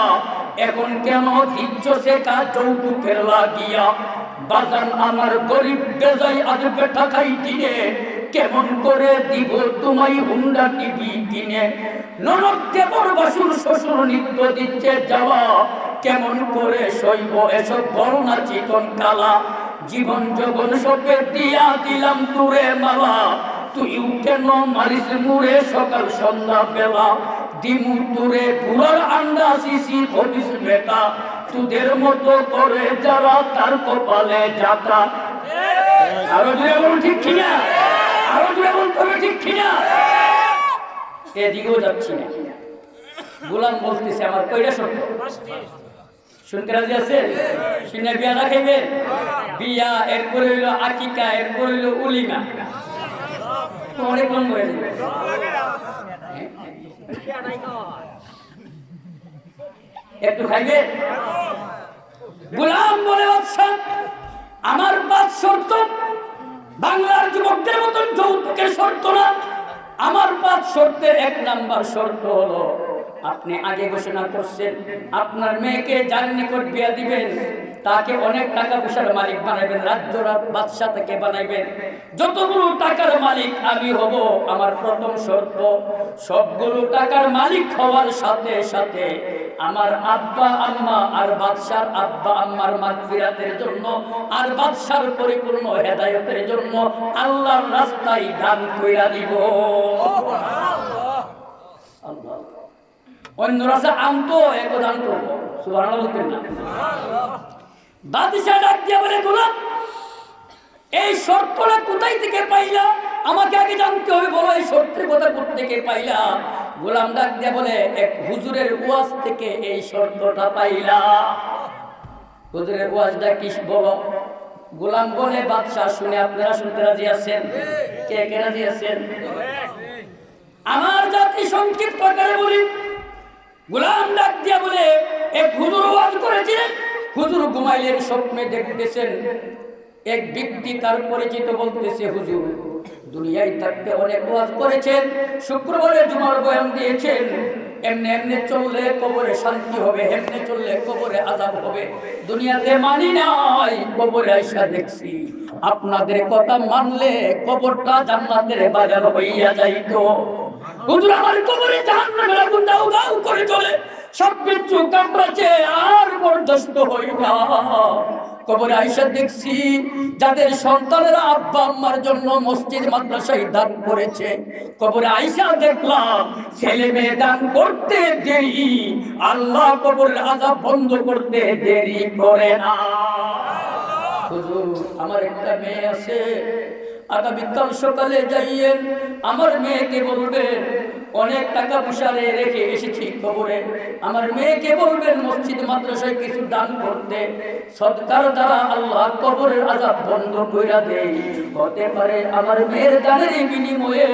এখন কেন দিচ্ছ সেটা যৌতুকের লাগিয়া। বাজান আমার গরিব বেজায় আজ বেটা খাই কিনে, কেমন করে দিব তোমায় হুন্ডা টিভি কিনে। ননদকে বরবাসুর শ্বশুর নিত্য দিচ্ছে যাওয়া, কেমন করে সইব এসব বর্ণা চিকন কালা। জীবন জগন সপে দিয়া দিলাম তুরে মালা, তুইও কেন মারিস মুড়ে সকাল সন্ধ্যা বেলা। দিমু তুরে পুরার আন্ডা শিশি হবিস বেটা, তোদের মতো করে যারা তার কপালে যাতা। আরো জুড়ে বলুন ঠিক কিনা? আরো জুড়ে বলতে হবে ঠিক কিনা? এদিকেও যাচ্ছি না। গোলাম বলতেছে আমার কয়টা শর্ত? শুনতে রাজি আছে? শুনে বিয়া রাখাইবে? বিয়া, এরপরে হইলো আকিকা, এরপরে হইলো উলিমা। অনেক লম্ব হয়ে যাবে। একটু খাইবে? গোলাম বলে বাদশা আমার 5 শর্ত বাংলার যুবকদের মতন যৌতুকের শর্ত না। আমার 5 শর্তের 1 নাম্বার শর্ত হলো আপনি আগে ঘোষণা করছেন আপনার মেয়েকে যার নিকট বিয়া দিবেন তাকে অনেক টাকা পয়সার মালিক বানাবেন, রাজ্যরা বাদশা থেকে বানাইবেন। যতগুলো টাকার মালিক আমি হব, আমার প্রথম শর্ত সবগুলো টাকার মালিক হওয়ার সাথে সাথে আমার আব্বা আম্মা আর বাদশার আব্বা আম্মার মাগফিরাতের জন্য আর বাদশার পরিপূর্ণ হেদায়েতের জন্য আল্লাহর রাস্তায় দান কইরা দিব। আল্লাহ অন্য রাস্তা আনতো এক দান করবো। সুবহানাল্লাহ বলতেন না? বাদশা ডাক দিয়ে বলে গোলাম এই শর্তটা কোথায় থেকে পাইলা? আমাকে আগে জানতে হবে, বলো এই শর্তের কথা কোথা থেকে পাইলা? গোলাম ডাক দিয়ে বলে এক হুজুরের ওয়াজ থেকে এই শর্তটা পাইলা। হুজুরের ওয়াজটা কি বলো? গোলাম বলে বাদশা শুনে আপনারা শুনতে রাজি আছেন? কে কে রাজি আছেন? আমার জাতি সংক্ষিপ্ত করে বলি। গোলাম ডাক দিয়া বলে এক হুজুর ওয়াজ করেছিলেন, হুজুর ঘুমাইলেন, স্বপ্নে দেখতেছেন এক ব্যক্তি তার পরিচিত বলতেছে হুজুর দুনিয়ায় থাকতে অনেক ওয়াজ করেছেন, শুক্রবারে জুমার বয়ান দিয়েছেন, এমনি এমনি চললে কবরে শান্তি হবে, এমনি চললে কবরে আযাব হবে, দুনিয়াতে মানি নাই, কবরে আইসা দেখছি আপনাদের কথা মানলে কবরটা জান্নাতের বাগান হইয়া যাইতো। হুজুর আমার কবরে জাহান্নামের আগুন দাউ দাউ করে চলে, সব কিছু কামড়াচ্ছে আর বরদাস্ত হই না। কবরে আইসা দেখছি যাদের সন্তানেরা আব্বা আম্মার জন্য মসজিদ মাদ্রাসায় দান করেছে, কবরে আইসা দেখলাম ছেলে মেয়ে দান করতে দেরি, আল্লাহ কবরের আযাব বন্ধ করতে দেরি করে না। হুজুর আমার একটা মেয়ে আছে, আগামীকাল সকালে যাইয়েন, আমার মেয়েকে বলবেন অনেক টাকা পয়সা রেখে এসেছি কবরে, আমার মেয়েকে বলবেন মসজিদ মাদ্রাসায় কিছু দান করতে, সদকার দ্বারা আল্লাহ কবরের আযাব বন্ধ কইরা দেয়। হতে পারে আমার মেয়ের দানের বিনিময়ে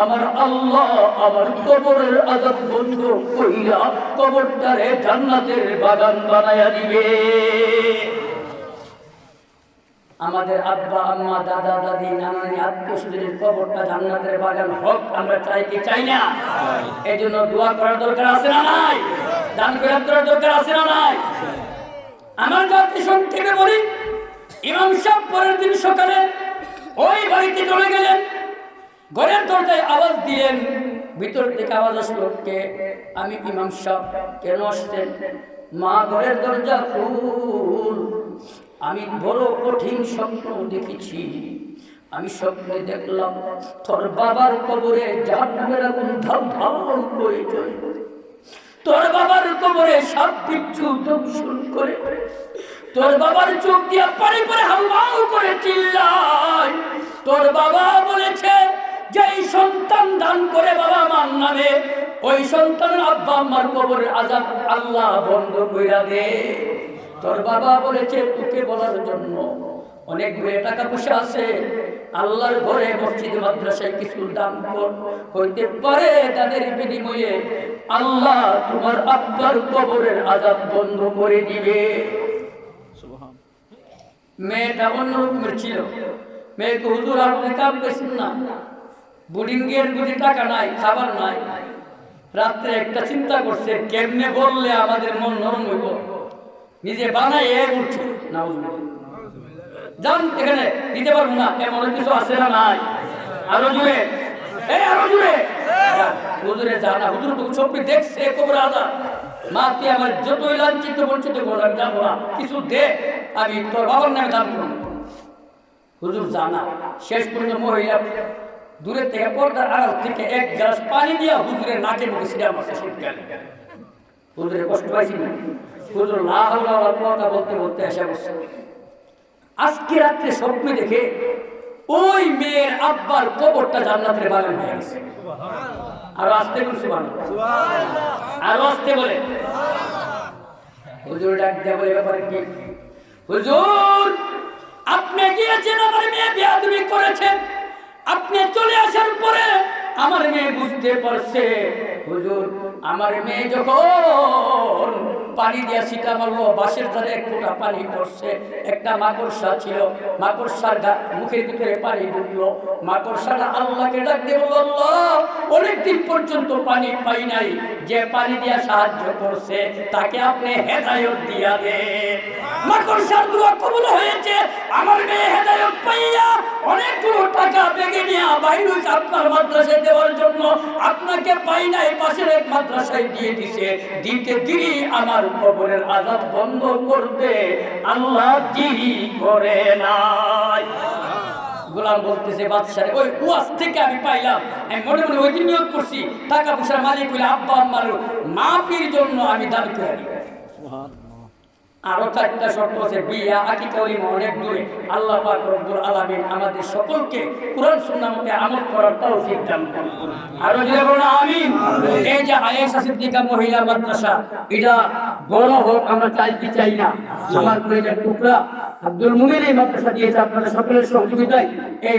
আমার আল্লাহ আমার কবরের আযাব বন্ধ কইরা কবরটারে জান্নাতের বাগান বানায়া দিবে। আমাদের আব্বা আম্মা দাদা দাদি নানা নানি আত্মীয় স্বজনের কবরটা জান্নাতের বাগান হোক, আমরা চাই কি চাই না? এই জন্য দোয়া করার দরকার আছে না নাই? দান করার দরকার আছে না নাই? আমার জাতি সংক্ষেপে বলি, ইমাম সাহেব পরের দিন সকালে ওই বাড়িতে চলে গেলেন। ঘরের দরজায় আওয়াজ দিলেন, ভিতর থেকে আওয়াজ আসলো, কে? আমি ইমাম সাহেব। কেন আসছেন? মা ঘরের দরজা খুল, আমি বড় কঠিন স্বপ্ন দেখেছি। আমি স্বপ্নে দেখলাম তোর বাবার কবরে জাহান্নামের আগুন ধাউ ধাউ করে জ্বলে, তোর বাবার কবরে সাপ বিচ্ছু দংশন করে, তোর বাবার চোখ দিয়া পানি পরে হাউ করে চিল্লায়। তোর বাবা বলেছে যেই সন্তান দান করে বাবা মার নামে, ওই সন্তানের আব্বা আম্মার কবরের আযাব আল্লাহ বন্ধ কইরা দে। তোর বাবা বলেছে তোকে বলার জন্য অনেক বেয়ে টাকা পয়সা আছে, আল্লাহর ঘরে মসজিদে মাদ্রাসায় কিছু দান কর, হইতে পারে তাদের বিনিময়ে আল্লাহ তোমার আব্বার কবরের আযাব বন্ধ করে দিবে। মেয়েটা অন্যরকমের ছিল। মেয়েকে হুজুর আপনি কাম পেয়েছেন না, বোর্ডিং এর বুঝি টাকা নাই, খাবার নাই। রাত্রে একটা চিন্তা করছে, কেমনে বললে আমাদের মন নরম হইব, নিজে বানাই উঠছে না জান এখানে দিতে পারবো না, এমন কিছু আছে না নাই? আরো জুড়ে, আরো জুড়ে হুজুরে জানা, হুজুর তো ছবি দেখছে কবর আযাব। মা তুই আমার যতই লাঞ্ছিত বঞ্চিত কর, আমি যাবো না, কিছু দে, আমি তোর বাবার নামে দান করবো। হুজুর জানা। শেষ পর্যন্ত মহিলা দূরে থেকে পর্দার আড়াল থেকে এক গ্লাস পানি দিয়া হুজুরের নাকে মুখে ছিটা মারছে শীতকালে। হুজুরে কষ্ট পাইছি না, হুজুর লা হাওলা ওয়ালা কুওয়াতা বলতে বলতে এসে বসে। আজকে রাত্রে স্বপ্নে দেখে ওই মেয়ের আব্বার কবরটা জান্নাতের বাগান হয়ে গেছে। আর আসতে বলছে আরো আসতে বলে, হুজুর ডাক দেয়া বলে, ব্যাপারে কি? হুজুর আপনি গিয়েছেন, আমার মেয়ে বেয়াদবি করেছেন, আপনি চলে আসার পরে আমার মেয়ে বুঝতে পারছে। হুজুর আমার মেয়ে যখন পানি দিয়া ছিটা মারলো, বাঁশের ধারে এক ফোঁটা পানি পড়ছে, একটা মাকড়সা ছিল, মাকড়সার মুখের ভিতরে পানি ঢুকলো। মাকড়সাটা আল্লাহকে ডাক দিয়ে বলল, আল্লাহ অনেকদিন পর্যন্ত পানি পাই নাই, যে পানি দিয়া সাহায্য করছে তাকে আপনি হেদায়েত দিয়া দে। মাকড়সার দোয়া কবুল হয়েছে, আমার মেয়ে হেদায়েত পাইয়া অনেকগুলো টাকা বেগে নিয়ে বাইরে আপনার মাদ্রাসায় দেওয়ার জন্য, আপনাকে পাই নাই পাশের এক মাদ্রাসায় দিয়ে দিছে। দিতে দিই আমার কবরের আযাব বন্ধ করতে আল্লাহ দেরি করে নাই। গোলাম বলতেছে, বাদশাহ ওই ওয়াজ থেকে আমি পাইলাম, আমি মনে মনে ওই দিন নিয়ত করছি টাকা পয়সার মালিক হইলে আব্বা আম্মার মাফির জন্য আমি দান করি। আরো চারটা শর্ত আছে, বিয়া আকিকা ওলিমা অনেক দূরে। আল্লাহ পাক রব্বুল আলামিন আমাদের সকলকে কুরআন সুন্নাহ মতে আমল করার তৌফিক দান করুন। আরো জোরে বলুন আমিন। এই যে আয়েশা সিদ্দিকা মহিলা মাদ্রাসা, এটা বড় হোক আমরা চাই কি চাই না? আমার কলেজের টুকরা আব্দুল মুমিন এই মাদ্রাসা দিয়েছে আপনাদের সকলের সহযোগিতায়। এই